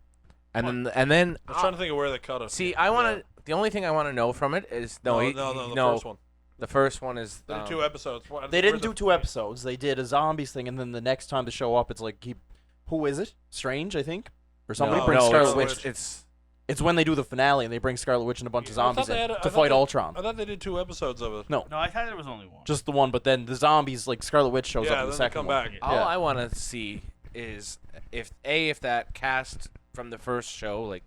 S5: And then
S3: I was trying to think of where they cut it.
S5: see, I want to the only thing I want to know from it is
S3: No,
S5: the
S3: first one.
S5: The first one is
S3: They did 2 episodes. What-
S2: They didn't
S3: where's
S2: do 2 episodes. They did a zombies thing, and then the next time they show up, it's like who is it? Strange, I think, or somebody
S3: No,
S2: brings
S3: no,
S2: Scarlet
S3: it's-
S2: Witch.
S5: it's
S2: It's when they do the finale and they bring Scarlet Witch and a bunch of
S3: I thought
S2: zombies
S3: they
S2: in
S3: had a- I
S2: to
S3: thought
S2: fight
S3: they-
S2: Ultron.
S3: I thought they did 2 episodes of it.
S2: No,
S4: No, I thought there was only one.
S2: just the one. But then the zombies, like Scarlet Witch, shows
S3: Yeah,
S2: up in
S3: then
S2: the
S3: they
S2: second
S3: come
S2: one.
S3: back.
S5: all
S2: Yeah.
S5: I want to see is if that cast from the first show like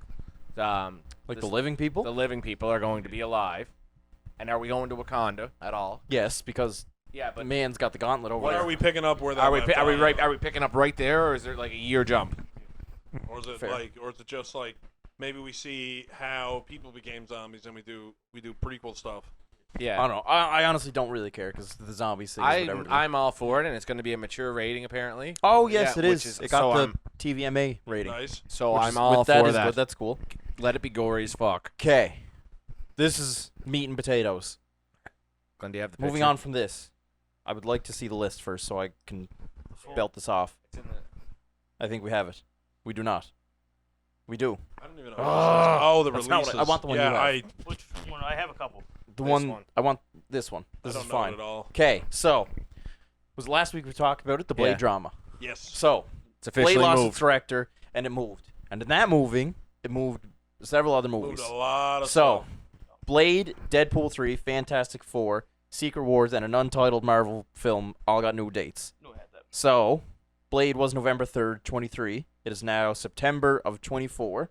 S2: Like the living people.
S5: the living people are going to be alive, and are we going to Wakanda at all?
S2: Yes, because
S5: Yeah,
S2: the
S5: but
S2: man's got the gauntlet over
S3: What
S2: there.
S3: are we picking up where that
S5: are we
S3: left
S5: are we
S3: off?
S5: right? Are we picking up right there, or is there like a year jump?
S3: Or is it
S2: Fair.
S3: or is it just like maybe we see how people became zombies and we do prequel stuff?
S5: Yeah,
S2: I don't know. I honestly don't really care because the zombies thing is whatever. to me.
S5: I'm all for it, and it's going to be a mature rating apparently.
S2: Oh yes,
S5: Yeah,
S2: it
S5: which
S2: is.
S5: is-
S2: It got
S5: so
S2: the
S5: I'm-
S2: TVMA rating.
S3: Nice.
S5: So
S2: which
S5: I'm
S2: is-
S5: all
S2: that
S5: for
S2: is
S5: that.
S2: good. That's cool.
S5: Let it be gory as fuck.
S2: Okay, this is meat and potatoes.
S5: Glenn, do you have the
S2: Moving
S5: picture?
S2: on from this, I would like to see the list first so I can belt this off.
S5: It's in the-
S2: I think we have it. We do not. We do.
S3: I don't even know.
S2: Ah,
S3: Oh, the
S2: that's not
S3: releases.
S2: what I want the one you
S3: yeah,
S2: have.
S4: Which one? I have a couple.
S2: The
S5: This
S2: one,
S5: one.
S2: I want this one.
S3: I
S2: This
S3: don't
S2: is
S3: know
S2: fine.
S3: it at all.
S2: Okay, so was last week we talked about it, the Blade
S5: Yeah.
S2: drama.
S3: Yes.
S2: So
S5: It's
S2: Blade
S5: officially
S2: lost its
S5: moved.
S2: director and it moved, and in that moving, it moved several other movies.
S3: Moved a lot of
S2: So,
S3: stuff.
S2: Blade, Deadpool 3, Fantastic Four, Secret Wars, and an untitled Marvel film all got new dates.
S4: No, I had that.
S2: So, Blade was November 3rd, 23. It is now September of 24.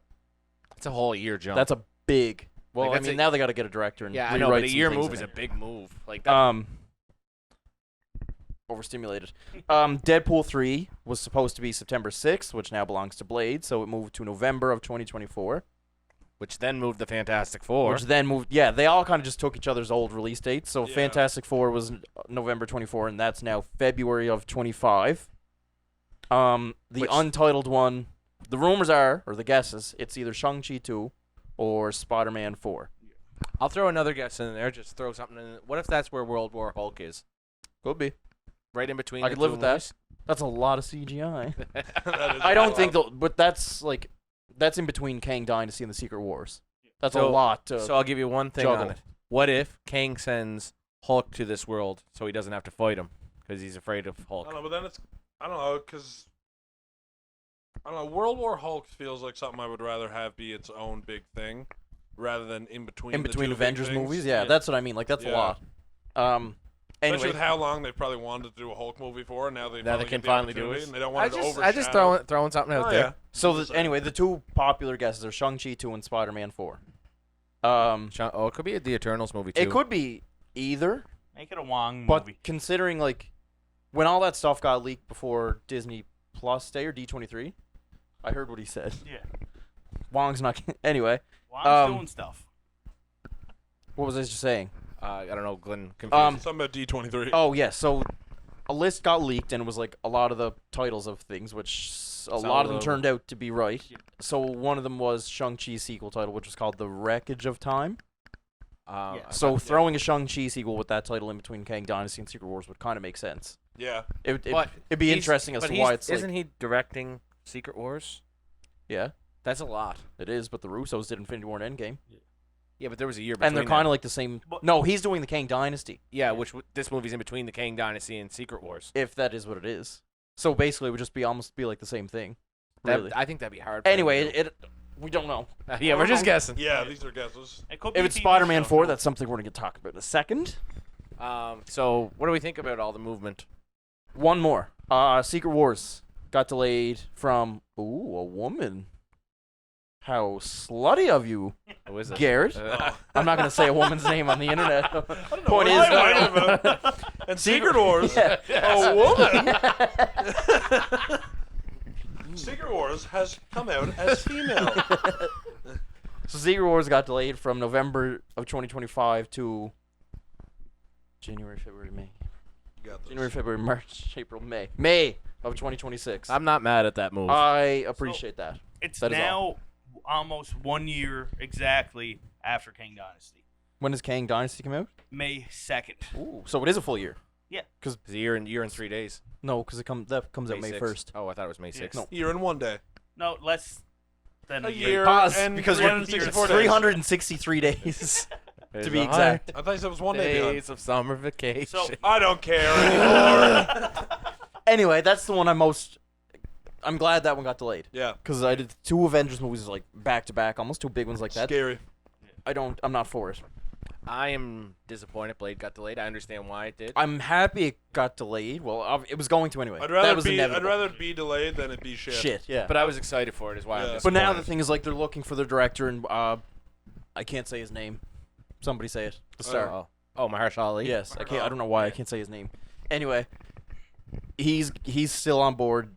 S5: It's a whole year jump.
S2: That's a big. Well,
S5: Like,
S2: I
S5: that's
S2: mean,
S5: a-
S2: now they got to get a director and
S5: yeah, I
S2: rewrite
S5: know, but a
S2: some
S5: year
S2: things
S5: move
S2: in
S5: is
S2: it.
S5: a big move. Like that.
S2: Overstimulated. Deadpool 3 was supposed to be September 6th, which now belongs to Blade, so it moved to November of 2024.
S5: Which then moved the Fantastic Four.
S2: Which then moved, yeah, they all kind of just took each other's old release dates. So
S3: Yeah.
S2: Fantastic Four was November 24, and that's now February of 25. The
S5: Which-
S2: untitled one, the rumors are, or the guesses, it's either Shang-Chi 2 or Spider-Man 4.
S5: I'll throw another guess in there. Just throw something in. What if that's where World War Hulk is?
S2: Could be.
S5: Right in between.
S2: I
S5: the
S2: could live
S5: two
S2: with that.
S5: movies?
S2: That's a lot of CGI.
S3: That is
S2: I don't
S3: a
S2: think
S3: lot.
S2: though, but that's like, that's in between Kang Dynasty and the Secret Wars. That's a
S5: So-
S2: lot to
S5: So I'll give you one thing
S2: juggle.
S5: on it. What if Kang sends Hulk to this world so he doesn't have to fight him because he's afraid of
S3: I
S5: Hulk?
S3: don't know, but then it's I don't know because I don't know. World War Hulk feels like something I would rather have be its own big thing rather than in between.
S2: in
S3: the
S2: between
S3: two big
S2: Avengers
S3: things.
S2: movies. Yeah, that's what I mean. Like that's a
S3: Yeah.
S2: lot.
S3: Especially
S2: Anyway,
S3: with how long they probably wanted to do a Hulk movie for, and now they
S5: Now they
S3: finally
S5: can
S3: get the
S5: finally do
S3: opportunity,
S5: it.
S3: and they don't
S5: I
S3: want it to
S5: just
S3: overshadow.
S5: throwing something out
S3: Oh,
S5: there.
S3: yeah.
S2: so
S3: Just saying.
S2: anyway, the two popular guesses are Shang-Chi 2 and Spider-Man 4.
S5: Oh, it could be the Eternals movie too.
S2: It could be either,
S4: Make it a Wong
S2: but
S4: movie.
S2: considering like when all that stuff got leaked before Disney Plus Day or D23, I heard what he said.
S4: Yeah.
S2: Wong's not. Anyway,
S4: Wong's doing stuff.
S2: what was I just saying?
S5: I don't know, Glenn.
S3: Something about D23.
S2: Oh yeah, so a list got leaked and it was like a lot of the titles of things, which a lot of them turned out to be right.
S4: Yeah.
S2: So one of them was Shang-Chi's sequel title, which was called The Wreckage of Time.
S4: Yeah.
S2: So throwing a Shang-Chi sequel with that title in between Kang Dynasty and Secret Wars would kind of make sense.
S3: Yeah.
S2: It'd
S5: But
S2: be interesting as to why it's
S5: isn't
S2: like,
S5: he directing Secret Wars?
S2: yeah,
S5: That's a lot.
S2: it is. But the Russos did Infinity War and Endgame,
S5: Yeah, but there was a year between.
S2: and they're kind of like the same.
S4: But-
S2: No, he's doing the Kang Dynasty,
S5: yeah, which this movie's in between the Kang Dynasty and Secret Wars.
S2: if that is what it is. So basically, it would just be almost be like the same thing. Really?
S5: I think that'd be hard. For
S2: Anyway,
S5: him to
S2: we don't know.
S5: do. Yeah, we're just guessing.
S3: Yeah, these are guesses.
S4: It could be
S2: If
S4: a
S2: it's
S4: TV
S2: Spider-Man
S4: show.
S2: 4, that's something we're going to talk about in a second.
S5: So what do we think about all the movement?
S2: One more. Secret Wars got delayed from, a woman. How slutty of you,
S5: Who is it?
S2: Garrett. I'm not going to say a woman's name on the internet. Point
S3: what
S2: is,
S3: you're talking about. And Secret Wars,
S2: Yeah.
S3: a woman. Secret Wars has come out as female.
S2: So Secret Wars got delayed from November of 2025 to January, February, May.
S3: You got this.
S2: January, February, March, April, May. May of 2026.
S5: I'm not mad at that move.
S2: I appreciate that.
S4: It's
S2: That is
S4: now almost 1 year exactly after Kang Dynasty.
S2: When does Kang Dynasty come out?
S4: May 2nd.
S2: Ooh, so it is a full year.
S5: It's a year and 3 days.
S2: No, because that comes out May
S5: 6th.
S2: 1st.
S5: Oh, I thought it was May 6th.
S2: No.
S3: Year in one day.
S4: No, less than
S3: A
S4: a
S3: year
S2: Pause,
S3: and
S2: because we're
S3: 364 days.
S2: 363 days to be exact.
S3: I thought you said it was 1 day behind.
S5: Days of summer vacation.
S4: So
S3: I don't care anymore.
S2: Anyway, that's the one I'm glad that one got delayed.
S3: Yeah.
S2: Because I did 2 Avengers movies like back to back, almost 2 big ones like that.
S3: Scary.
S2: I'm not for it.
S5: I am disappointed Blade got delayed. I understand why it did.
S2: I'm happy it got delayed. Well, it was going to anyway.
S3: I'd
S2: that
S3: rather
S2: was
S3: I'd
S2: inevitable.
S3: rather it be delayed than it be shit.
S2: Shit, yeah.
S5: But I was excited for it, is why I'm
S3: Yeah.
S2: But
S5: disappointed.
S2: now the thing is, like, they're looking for their director, and I can't say his name. Somebody say it. The star.
S5: Oh, Mahershala Ali?
S2: Yes, I can't. I don't know why I can't say his name. Anyway, he's still on board,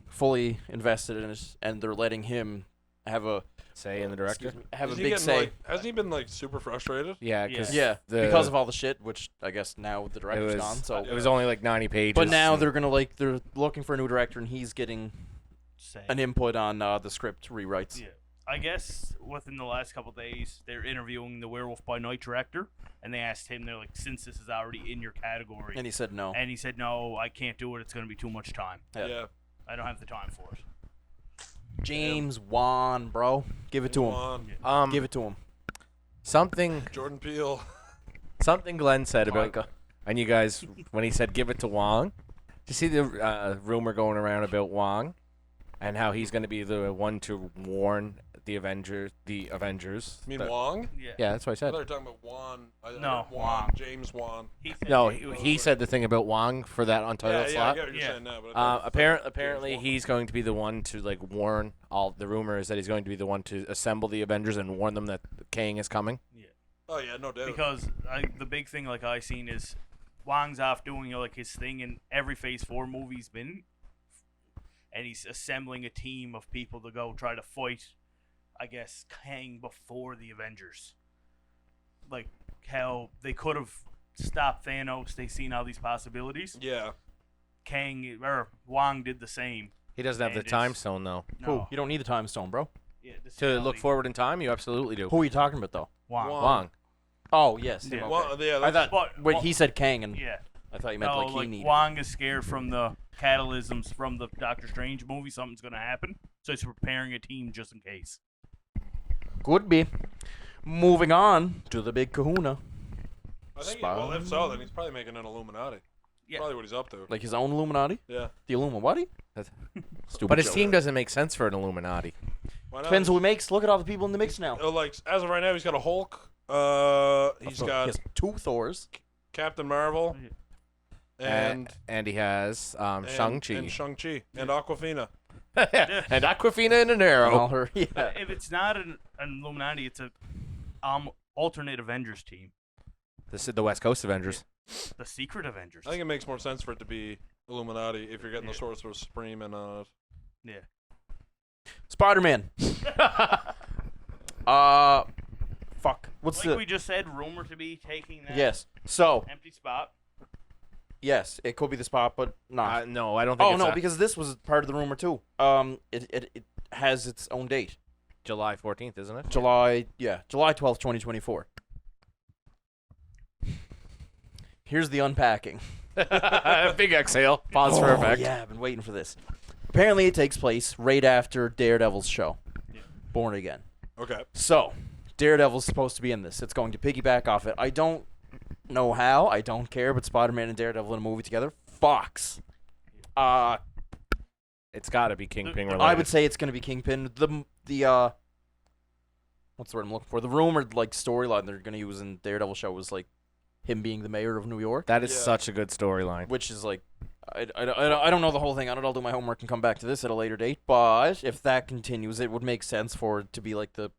S2: fully invested in it, and they're letting him have a
S5: Say in the director?
S2: excuse me, have a
S3: Is he
S2: big
S3: getting,
S2: say.
S3: like, hasn't he been like super frustrated?
S5: Yeah, because
S2: Yeah, because of all the shit, which I guess now the
S5: it
S2: director's
S5: was,
S2: gone. So,
S5: it was only like 90 pages.
S2: but now
S5: and-
S2: they're looking for a new director, and he's getting
S4: say.
S2: an input on the script rewrites.
S4: Yeah. I guess within the last couple days, they're interviewing the Werewolf by Night director, and they asked him, they're like, since this is already in your category,
S2: And he said no.
S4: and he said, no, I can't do it. It's going to be too much time.
S2: Yeah.
S4: I don't have the time for it.
S2: James Wan, bro, give it to him.
S3: Come on.
S2: Give it to him.
S5: something
S3: Jordan Peele.
S5: Glenn said about,
S2: Micah.
S5: and you guys, when he said give it to Wong, did you see the rumor going around about Wong and how he's going to be the one to warn the Avengers?
S3: You mean
S5: that-
S3: Wong?
S5: Yeah, that's what I
S3: I
S5: said.
S3: thought you were talking about Juan.
S4: No,
S3: Juan.
S4: Wong.
S3: James Wan.
S4: He said
S5: No,
S4: James
S5: he said the thing about Wong for that untitled
S3: Yeah, I
S5: slot.
S3: get what you're
S4: Yeah.
S3: saying now. But I thought-
S5: Apparently,
S3: James Wan.
S5: he's going to be the one to like warn all. The rumor is that he's going to be the one to assemble the Avengers and warn them that Kang is coming.
S3: Oh yeah, no doubt.
S4: Because the big thing, like I seen, is Wong's off doing like his thing in every Phase 4 movie he's been, and he's assembling a team of people to go try to fight, I guess, Kang before the Avengers. Like how they could have stopped Thanos. They seen all these possibilities.
S3: Yeah.
S4: Kang or Wong did the same.
S5: He doesn't have
S4: And
S5: the
S4: it's-
S5: time stone though.
S2: Who?
S4: No,
S2: You don't need the time stone, bro.
S4: yeah, this
S5: To
S4: is
S5: look
S4: how
S5: forward in time, you absolutely do.
S2: Who are you talking about, though?
S4: Wong.
S5: Wong.
S2: Oh, yes.
S4: Yeah.
S2: Okay.
S3: Well, yeah.
S2: I
S3: That's,
S2: thought
S4: But-
S2: wait,
S4: well-
S2: he said Kang, and
S4: Yeah.
S2: I thought you meant
S4: No,
S2: like he needed.
S4: Wong is scared from the catalysms from the Doctor Strange movie. Something's going to happen. So he's preparing a team just in case.
S2: Could be. Moving on to the big kahuna.
S3: I think. Well, if so, then he's probably making an Illuminati.
S4: Yeah.
S3: Probably what he's up to.
S2: Like his own Illuminati?
S3: Yeah.
S2: The Illuminati?
S5: That's-
S2: Stupid
S5: But his
S2: joke.
S5: team doesn't make sense for an Illuminati.
S3: Why not?
S2: Depends who he makes. Look at all the people in the mix now.
S3: Like as of right now, he's got a Hulk. He's
S2: He
S3: got
S2: has 2 Thors.
S3: Captain Marvel. And
S5: And he has Shang-Chi.
S3: And Shang-Chi. And Aquafina.
S5: and Aquafina and an
S2: And
S5: arrow.
S2: all her, yeah.
S4: If it's not an Illuminati, it's a alternate Avengers team.
S5: This is the West Coast Avengers.
S4: The Secret Avengers.
S3: I think it makes more sense for it to be Illuminati if you're getting the
S4: Yeah.
S3: Sorcerer Supreme and
S4: Yeah.
S2: Spider-Man. Fuck. What's
S4: Like
S2: the...
S4: we just said, rumor to be taking that
S2: Yes. So,
S4: empty spot.
S2: yes, it could be the spot, but not.
S5: No, I don't think
S2: Oh,
S5: it's
S2: no,
S5: that.
S2: because this was part of the rumor, too. It has its own date.
S5: July 14th, isn't it?
S2: July 12th, 2024. Here's the unpacking.
S5: Big exhale. Pause for effect.
S2: Yeah, I've been waiting for this. Apparently, it takes place right after Daredevil's show,
S4: Yeah.
S2: Born Again.
S3: Okay.
S2: So, Daredevil's supposed to be in this. It's going to piggyback off it. I don't know how. I don't care. But Spider-Man and Daredevil in a movie together, Fox.
S5: It's got to be Kingpin related.
S2: I would say it's gonna be Kingpin. The what's the word I'm looking for? The rumored like storyline they're gonna use in Daredevil show was like him being the mayor of New York,
S5: that is
S3: Yeah.
S5: such a good storyline.
S2: which is like I don't know the whole thing on it. I'll do my homework and come back to this at a later date. But if that continues, it would make sense for it to be like the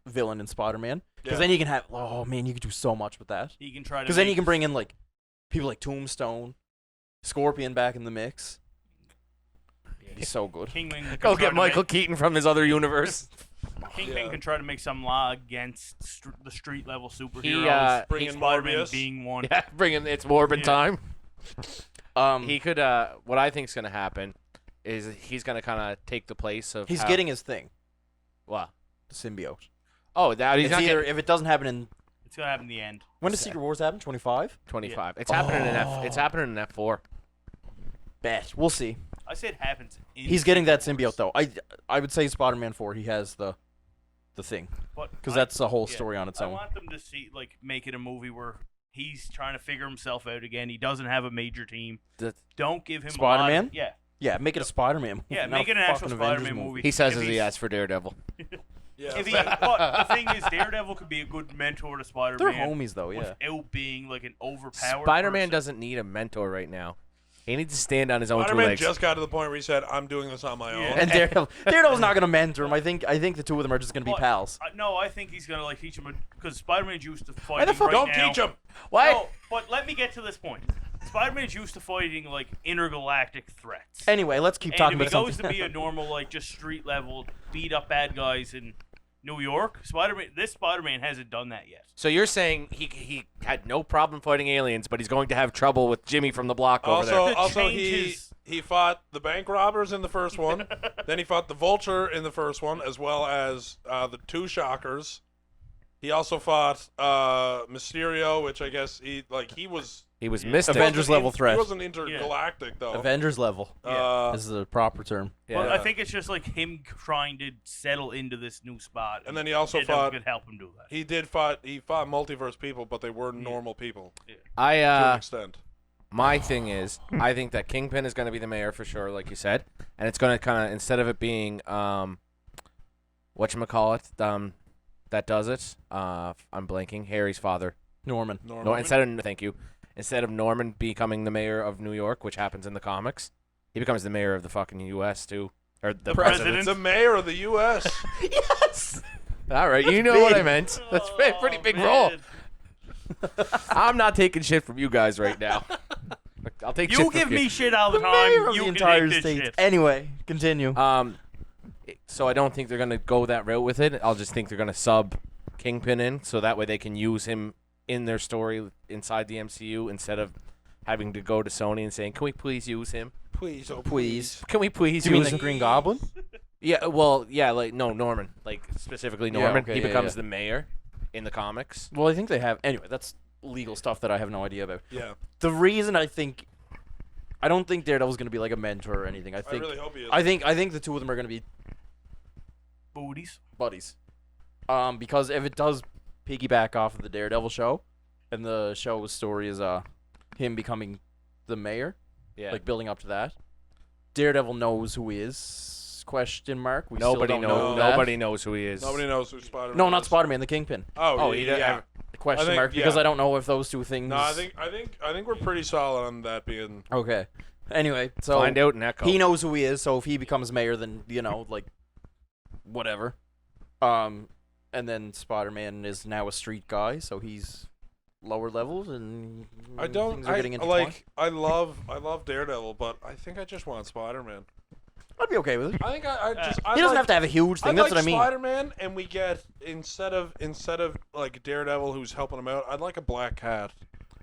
S2: villain in Spider-Man. Because
S3: Yeah.
S2: then you can have you could do so much with that.
S4: He can try to.
S2: Because then you can bring in like people like Tombstone, Scorpion back in the mix. It'd be so good.
S4: Kingpin can
S5: Go
S4: try
S5: get
S4: to
S5: Michael Keaton from his other universe.
S4: Kingpin
S3: Yeah.
S4: can try to make some law against the street level superheroes.
S3: Bring in
S4: Spider-Man
S3: Morbius.
S4: being one.
S5: Yeah, bring in it's Morbin
S4: Yeah.
S5: time. He could. What I think's gonna happen is he's gonna kind of take the place of.
S2: He's
S5: how-
S2: getting his thing,
S5: what?
S2: the symbiote.
S5: Oh, that he's
S2: It's
S5: not
S2: either
S5: getting
S2: if it doesn't happen in
S4: It's gonna happen in the end.
S2: when does Secret Wars happen? 25.
S5: 25. It's happening in F. It's happening in F4.
S2: Bet we'll see.
S4: I say it happens. In
S2: He's getting that
S4: Secret Wars.
S2: symbiote though. I would say Spider-Man 4. He has the thing because that's a whole story on its
S4: I
S2: own.
S4: want them to make it a movie where he's trying to figure himself out again. He doesn't have a major team.
S5: The-
S4: Don't give him
S2: Spider-Man?
S4: A lot of, yeah,
S2: Yeah, make it a Spider-Man movie.
S4: yeah.
S2: not
S4: Make
S2: a
S4: it an actual
S2: fucking Avengers
S4: Spider-Man movie.
S5: He says
S4: If
S5: as he
S4: he's-
S5: asks for Daredevil.
S3: Yeah.
S4: If he, but the thing is, Daredevil could be a good mentor to
S2: They're
S4: Spider-Man
S2: homies though. Yeah.
S4: without being like an overpowered.
S5: Spider-Man
S4: person.
S5: doesn't need a mentor right now. He needs to stand on his own two
S3: Spider-Man
S5: legs.
S3: just got to the point where he said, "I'm doing this on my own."
S4: Yeah.
S2: And Daredevil's not gonna mentor him. I think the two of them are just gonna be
S4: But-
S2: pals.
S4: No, I think he's gonna teach him because Spider-Man's used to
S2: Why the
S4: fighting
S2: fuck
S4: right
S3: Don't
S4: now.
S3: teach him.
S5: What?
S4: No, but let me get to this point. Spider-Man's used to fighting like intergalactic threats.
S2: Anyway, let's keep
S4: And
S2: talking
S4: if
S2: about
S4: he goes
S2: something.
S4: to be a normal, like, just street level, beat up bad guys in New York, this Spider-Man hasn't done that yet.
S5: So you're saying he had no problem fighting aliens, but he's going to have trouble with Jimmy from the block over there.
S3: Also,
S4: To
S3: also
S4: change
S3: he
S4: his-
S3: he fought the bank robbers in the first one. Then he fought the Vulture in the first one, as well as the two Shockers. He also fought Mysterio, which I guess he was.
S5: He was Mystic.
S2: Avengers level threat.
S3: He wasn't intergalactic though.
S2: Avengers level is the proper term.
S4: But
S5: Yeah.
S4: I think it's just like him trying to settle into this new spot.
S3: And then he also
S4: Daredevil
S3: fought.
S4: could help him do that.
S3: He fought multiverse people, but they were normal people to
S5: I
S3: an extent.
S5: My thing is, I think that Kingpin is going to be the mayor for sure, like you said, and it's going to kind of instead of it being whatchamacallit, that does it. I'm blanking. Harry's father.
S2: Norman.
S5: No, instead of Norman becoming the mayor of New York, which happens in the comics, he becomes the mayor of the fucking U.S. too, or the
S4: president.
S3: The mayor of the U.S.
S2: Yes.
S5: All right, you know what I meant. That's a pretty big role.
S4: man.
S5: I'm not taking shit from you guys right now. I'll take shit
S4: You
S5: from
S4: give
S5: you.
S4: me shit all the
S2: The
S4: time.
S2: mayor of
S4: You
S2: the
S4: can
S2: entire
S4: take this
S2: state.
S4: shit.
S2: Anyway, continue.
S5: So I don't think they're gonna go that route with it. I'll just think they're gonna sub Kingpin in, so that way they can use him in their story inside the MCU instead of having to go to Sony and saying, "Can we please use him?
S3: Please, oh
S2: Please.
S5: Can we please
S2: Do you mean
S5: use
S2: the
S5: him?"
S2: Green Goblin?
S5: Yeah, well, yeah, like no Norman, like specifically
S2: Yeah,
S5: Norman.
S2: okay,
S5: He
S2: yeah,
S5: becomes
S2: yeah.
S5: the mayor in the comics.
S2: Well, I think they have. Anyway, that's legal stuff that I have no idea about.
S3: Yeah,
S2: The reason I don't think Daredevil's gonna be like a mentor or anything. I
S3: I
S2: think
S3: really hope he is.
S2: I think the two of them are gonna be
S4: Booties.
S2: buddies. Because if it does piggyback off of the Daredevil show, and the show's story is him becoming the mayor,
S5: Yeah,
S2: like building up to that, Daredevil knows who he is. Question mark. We
S5: nobody
S2: still don't
S5: knows.
S2: know that.
S5: Nobody knows who he is.
S3: Nobody knows who Spider-Man.
S2: No, not
S3: is.
S2: Spider-Man, the Kingpin.
S3: Oh,
S5: he
S3: yeah.
S2: Question
S3: I think-
S2: mark because
S3: yeah.
S2: I don't know if those two things.
S3: No, I think we're pretty solid on that being.
S2: Okay. Anyway, so
S5: Find out and echo.
S2: he knows who he is. So if he becomes mayor, then like whatever. And then Spider-Man is now a street guy, so he's lower levels, and
S3: I don't.
S2: things are getting intertwined.
S3: I love Daredevil, but I think I just want Spider-Man.
S2: I'd be okay with it.
S3: I think I just.
S2: He doesn't have to have a huge thing. That's
S3: I'd like
S2: what I mean.
S3: Spider-Man, and we get instead of like Daredevil who's helping him out, I'd like a Black Cat.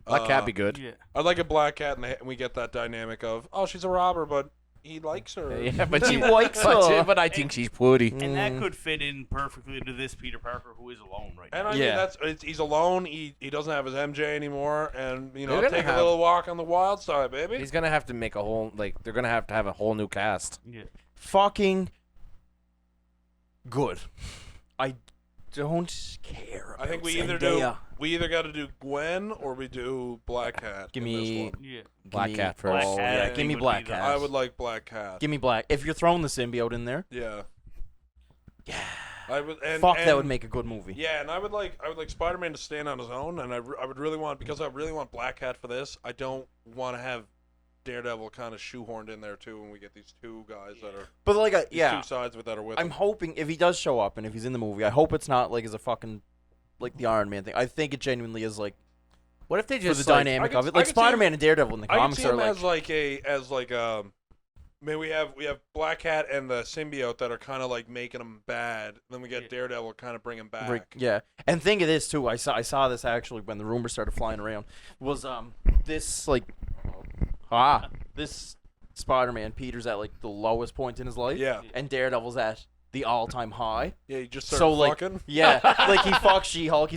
S5: Black Cat be good.
S4: Yeah.
S3: I'd like a Black Cat, and we get that dynamic of she's a robber, but he likes her.
S5: Yeah, but
S2: He
S5: she
S2: likes
S5: but,
S2: her.
S5: but I think she's pretty.
S4: And that could fit in perfectly to this Peter Parker who is alone right
S3: And
S4: now.
S3: I
S2: Yeah.
S3: mean he's alone. He doesn't have his MJ anymore, and
S5: They're gonna
S3: take
S5: have-
S3: a little walk on the wild side, baby.
S5: He's gonna have to make a whole they're gonna have to have a whole new cast.
S4: Yeah.
S2: Fucking good. don't care.
S3: I think
S2: about
S3: we either
S2: Zendaya.
S3: got to do Gwen or we do Black Cat.
S2: Give
S3: in this
S2: me-
S3: one.
S4: Yeah.
S5: Black Cat first.
S4: Black
S2: Oh,
S4: Cat, I
S2: yeah,
S4: think
S2: give me
S4: would
S2: Black
S4: be the-
S2: Cat.
S3: I would like Black Cat.
S2: Give me Black. If you're throwing the symbiote in there,
S3: Yeah.
S2: yeah.
S3: I would. And,
S2: Fuck,
S3: and,
S2: that would make a good movie.
S3: Yeah, and I would like Spider-Man to stand on his own, and I would really want, because I really want Black Cat for this. I don't want to have Daredevil kind of shoehorned in there too when we get these two guys that are
S2: But like,
S3: these
S2: yeah,
S3: two sides with that are with
S2: I'm
S3: him.
S2: hoping if he does show up and if he's in the movie, I hope it's not like as a fucking like the Iron Man thing. I think it genuinely is like
S5: What if they
S2: for
S5: just
S2: the
S5: like,
S2: dynamic
S3: I
S2: of
S3: could-
S2: it.
S3: I
S2: Like
S3: could see him-
S2: Spider-Man and Daredevil in the
S3: I can
S2: comics
S3: see
S2: are
S3: him
S2: like
S3: as like maybe we have Black Cat and the symbiote that are kind of like making him bad. Then we get Daredevil kind of bring him back.
S2: yeah. And think of this too. I saw this actually when the rumors started flying around. Was this like this Spider-Man Peter's at like the lowest point in his life.
S3: Yeah.
S2: And Daredevil's at the all-time high.
S3: Yeah, he just
S2: So
S3: started
S2: like
S3: fucking.
S2: yeah, like he fucks She-Hulk.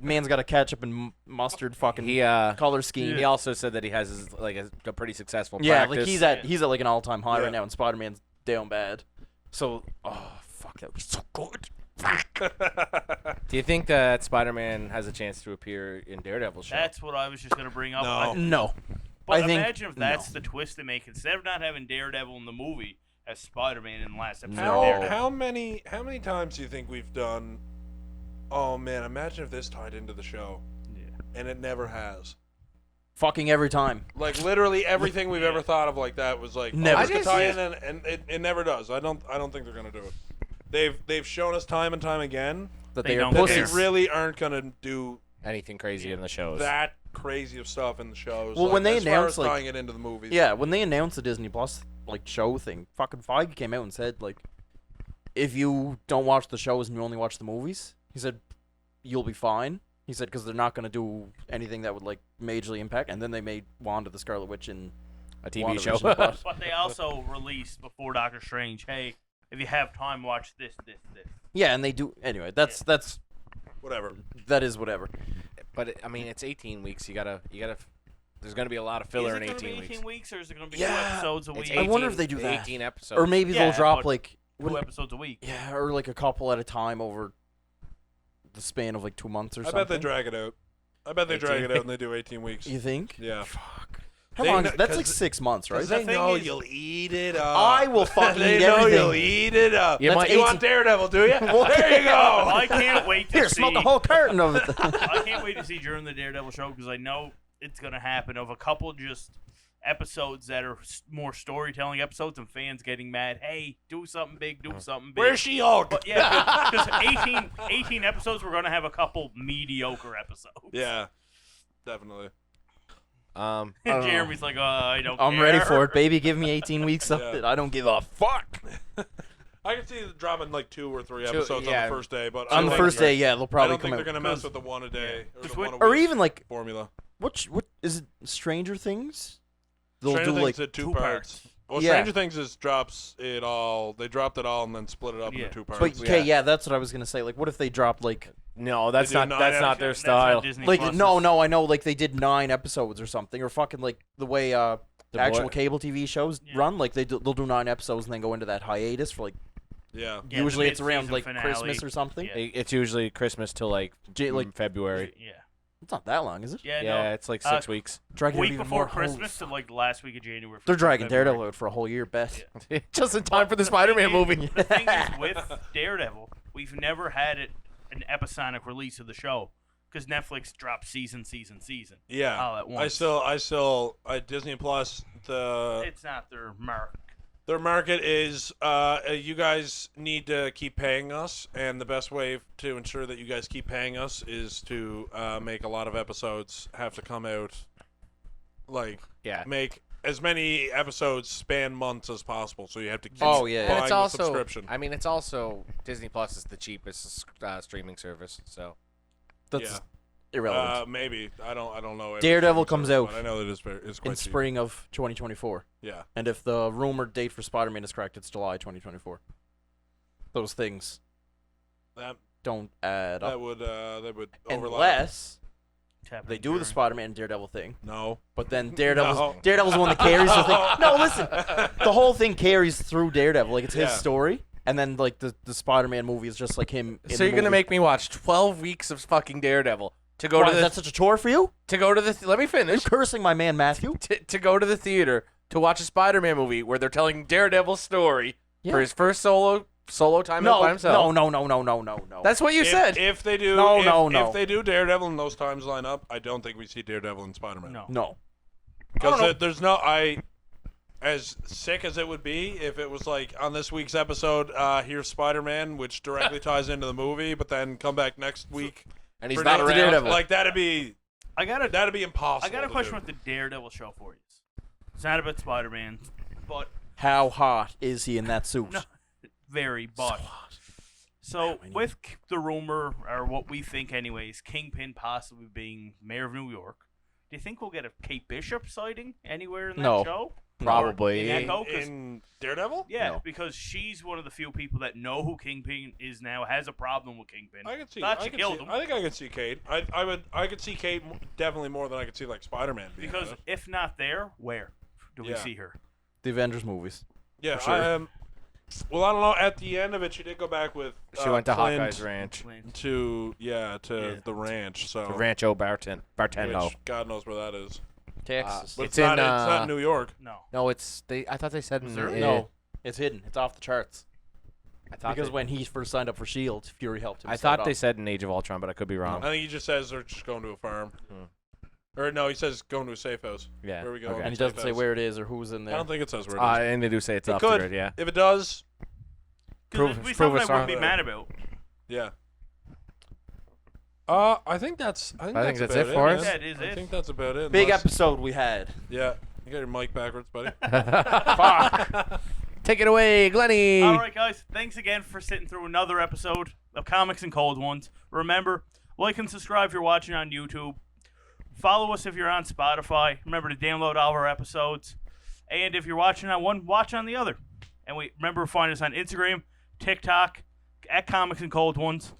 S2: Man's got a ketchup and mustard fucking
S5: he
S2: color scheme.
S5: he also said that he has his, like a pretty successul
S2: Yeah,
S5: practice.
S2: like he's at like an all-time high
S3: Yeah.
S2: right now, and Spider-Man's down bad. So, oh fuck, that would be so good.
S5: Do you think that Spider-Man has a chance to appear in Daredevil's show?
S4: That's what I was just gonna bring up.
S3: No.
S2: No,
S4: But
S2: I think
S4: imagine if that's
S2: no.
S4: the twist they make. Instead of not having Daredevil in the movie, as Spider-Man in the last episode.
S2: No.
S4: of Daredevil.
S3: How many times do you think we've done? Oh man, imagine if this tied into the show, and it never has.
S2: fucking every time.
S3: Like literally everything we've ever thought of like that was like
S2: Never.
S3: Oh, this could
S5: I just-
S3: tie in, and it never does. I don't think they're gonna do it. They've shown us time and time again
S2: That
S4: They
S2: they are
S4: don't
S3: that
S4: care.
S3: they
S2: pussies.
S3: really aren't gonna do
S5: Anything crazy in the shows?
S3: that crazy of stuff in the shows.
S2: Well,
S3: like,
S2: when they
S3: as far
S2: announced,
S3: as
S2: like-
S3: tying it into the movies.
S2: Yeah, when they announced the Disney Plus like show thing, fucking Feige came out and said like, if you don't watch the shows and you only watch the movies, he said you'll be fine. He said because they're not gonna do anything that would like majorly impact. And then they made Wanda the Scarlet Witch in
S5: A TV show.
S2: WandaVision, but-
S4: But they also released before Doctor Strange, hey, if you have time, watch this.
S2: yeah, and they do anyway. That's
S3: Whatever.
S2: that is whatever.
S5: But I mean, it's 18 weeks. You gotta. There's gonna be a lot of filler
S4: Is
S5: in
S4: it gonna
S5: 18
S4: be
S5: weeks.
S4: 18 weeks, or is it gonna be
S2: Yeah.
S4: 2 episodes a
S5: It's
S4: week?
S5: 18,
S2: I wonder if they do that.
S5: 18 episodes.
S2: Or maybe
S4: Yeah,
S2: they'll drop
S4: but
S2: like
S4: 2 episodes a week.
S2: yeah, or like a couple at a time over the span of like 2 months or
S3: I
S2: something.
S3: bet they drag it out. I bet they drag
S5: 18.
S3: it out and they do 18 weeks.
S2: You think?
S3: Yeah.
S2: Fuck. How
S3: They
S2: long?
S3: kn-
S2: That's like
S3: 'cause-
S2: 6 months, right?
S3: Because they
S4: The thing
S3: know
S4: is-
S3: you'll eat it up.
S2: I will fucking
S3: they
S2: eat
S3: know
S2: everything.
S3: you'll eat it up.
S5: You
S3: You
S5: might-
S3: want Daredevil, do you? There you go.
S4: I can't wait to
S2: Here,
S4: see.
S2: smoke a whole carton of it.
S4: I can't wait to see during the Daredevil show because I know it's gonna happen. Of a couple just episodes that are more storytelling episodes and fans getting mad. Hey, do something big, do something big.
S3: Where's She-Hulk?
S4: But yeah, because 18 episodes, we're gonna have a couple mediocre episodes.
S3: Yeah, definitely.
S4: And
S2: don't know.
S4: Jeremy's like, I don't.
S2: I'm
S4: care.
S2: ready for it, baby. Give me 18 weeks of
S3: Yeah.
S2: it. I don't give a fuck.
S3: I can see them dropping like 2 or 3
S5: Two-
S3: episodes
S5: yeah.
S3: on the first day, but
S2: On the
S3: I
S2: first
S3: don't
S2: day,
S3: think-
S2: yeah, they'll
S3: I
S2: probably
S3: don't
S2: come
S3: think
S2: out.
S3: they're gonna mess with the 1 a day or
S4: Just
S3: the
S4: wait-
S3: 1 a
S2: Or
S3: week
S2: even like
S3: formula.
S2: what is it? Stranger Things? They'll
S3: Stranger
S2: do
S3: Things
S2: like
S3: did 2
S4: 2
S3: parts.
S4: parts.
S3: Well,
S2: Yeah.
S3: Stranger Things is drops it all. They dropped it all and then split it up
S4: Yeah.
S3: into 2 parts.
S2: but okay, yeah, that's what I was gonna say. Like, what if they dropped like
S5: No, that's
S3: They do
S5: not.
S3: nine
S5: That's not
S3: episodes.
S5: their
S4: That's
S5: style.
S4: not Disney
S2: like
S4: Plus's-
S2: no, I know like they did 9 episodes or something, or fucking like the way
S5: The
S2: actual
S5: boy-
S2: cable TV shows
S4: Yeah.
S2: run. Like they'll do 9 episodes and then go into that hiatus for like
S3: Yeah.
S4: Yeah, the
S2: usually it's around
S4: mid-season
S2: like
S4: finale.
S2: Christmas or something.
S4: Yeah.
S5: It's usually Christmas till like
S2: Like
S5: February.
S4: Yeah.
S2: it's not that long, is it?
S4: Yeah.
S5: Yeah,
S4: No.
S5: it's like 6 weeks.
S2: Dragging it
S4: Week
S2: even
S4: before
S2: more.
S4: Christmas
S2: Holy
S4: to like the last week of January.
S2: They're dragging
S4: February.
S2: Daredevil out for a whole year, bet.
S4: Yeah.
S5: Just in time for the
S4: thing
S5: Spider-Man
S4: is-
S5: movie.
S4: The thing is, with Daredevil, we've never had an episodic release of the show because Netflix drops season.
S3: Yeah.
S4: All at once.
S3: Disney Plus, the
S4: It's not their mark.
S3: their market is you guys need to keep paying us, and the best way to ensure that you guys keep paying us is to make a lot of episodes have to come out, like
S5: Yeah.
S3: make as many episodes span months as possible. So you have to keep
S2: Oh, yeah, yeah.
S5: And
S3: buying
S5: it's
S3: the
S5: also.
S3: subscription.
S5: I mean, it's also Disney Plus is the cheapest streaming service. So
S2: That's
S3: Yeah.
S2: irrelevant.
S3: Maybe I don't know. every
S2: Daredevil
S3: streaming
S2: comes
S3: service,
S2: out
S3: but I know that it's quite
S2: in
S3: cheap.
S2: spring of 2024.
S3: Yeah.
S2: And if the rumored date for Spider-Man is correct, it's July 2024. Those things
S3: That
S2: don't add
S3: that
S2: up.
S3: would overlap.
S2: Unless
S4: Tap
S2: they
S4: in
S2: do the
S4: during-
S2: Spider-Man and Daredevil thing.
S3: No.
S2: But then Daredevil's
S3: No.
S2: the one that carries the thing. No, listen. The whole thing carries through Daredevil. Like, it's his
S3: Yeah.
S2: story. and then like the Spider-Man movie is just like him.
S5: So you're gonna make me watch 12 weeks of fucking Daredevil to go
S2: Why,
S5: to
S2: is
S5: the
S2: that such a chore for you?
S5: to go to the let me
S2: Are you
S5: finish
S2: cursing my man Matthew?
S5: to go to the theater to watch a Spider-Man movie where they're telling Daredevil's story for his first solo time out by himself.
S2: No.
S5: That's what you said.
S3: If they do,
S2: No.
S3: If they do Daredevil and those times line up, I don't think we see Daredevil and Spider-Man.
S4: No.
S3: Because there's no as sick as it would be if it was like on this week's episode, here's Spider-Man, which directly ties into the movie, but then come back next week
S5: and he's
S3: for
S5: not
S3: next-
S5: around.
S2: Daredevil.
S3: Like that'd be
S4: I
S3: impossible.
S4: got a
S3: to
S4: question
S3: do.
S4: with the Daredevil show for you. It's not about Spider-Man, but
S2: How hot is he in that suit?
S4: No. very but. So with the rumor, or what we think anyways, Kingpin possibly being mayor of New York, do you think we'll get a Kate Bishop sighting anywhere in that
S2: No.
S4: show?
S5: Probably.
S4: In Echo? 'Cause-
S3: in Daredevil.
S4: Yeah,
S2: No.
S4: because she's one of the few people that know who Kingpin is now, has a problem with Kingpin.
S3: I could see.
S4: Thought
S3: I
S4: she
S3: could
S4: killed
S3: see-
S4: him.
S3: I think I could see Kate. I could see Kate definitely more than I could see like Spider-Man. being
S4: Because
S3: in it.
S4: if not there, where do we
S3: Yeah.
S4: see her?
S2: The Avengers movies.
S3: Yeah,
S2: For sure.
S3: well, I don't know. At the end of it, she did go back with.
S5: She went to
S3: Clint
S5: Hawkeye's ranch,
S3: to the ranch. So
S5: the Rancho Bartendo.
S3: which God knows where that is.
S2: Texas.
S3: But
S5: It's
S3: it's not.
S5: in,
S3: It's not in New York.
S4: No.
S5: No, it's they. I thought they said in
S4: Missouri?
S2: No, it's hidden. It's off the charts.
S5: I thought
S2: Because
S5: they,
S2: when he first signed up for Shield, Fury helped him.
S5: I
S2: set
S5: thought
S2: it
S5: they
S2: up.
S5: said in Age of Ultron, but I could be wrong.
S3: I think he just says they're just going to a farm. Or no, he says going to a safe house.
S5: Yeah.
S3: Where are we going?
S5: okay.
S2: And he doesn't say where it is or who's in
S3: I
S2: there.
S3: don't think it says where it is.
S5: And they do say it's
S3: It
S5: off
S3: could.
S5: the grid, yeah.
S3: If it does,
S4: Because
S5: Prove-
S4: it'd be
S5: prove
S4: something
S5: us
S4: I wouldn't
S3: wrong.
S4: be mad about.
S3: yeah. I think that's. I think,
S5: I think
S3: that's
S5: that's
S3: about
S5: it for
S3: man.
S5: us.
S4: Yeah, it is
S3: I
S4: it.
S3: think that's about it.
S2: Big
S3: unless-
S2: episode we had.
S3: Yeah. You got your mic backwards, buddy.
S2: Fuck.
S5: Take it away, Glennie.
S4: All right, guys. Thanks again for sitting through another episode of Comics and Cold Ones. Remember, like and subscribe if you're watching on YouTube. Follow us if you're on Spotify. Remember to download all of our episodes. And if you're watching on one, watch on the other. And remember to find us on Instagram, TikTok, at Comics and Cold Ones.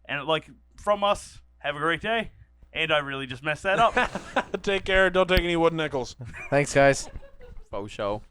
S4: And like from us, have a great day. And I really just messed that up.
S3: Take care. Don't take any wooden nickels.
S5: Thanks, guys.
S2: Faux show.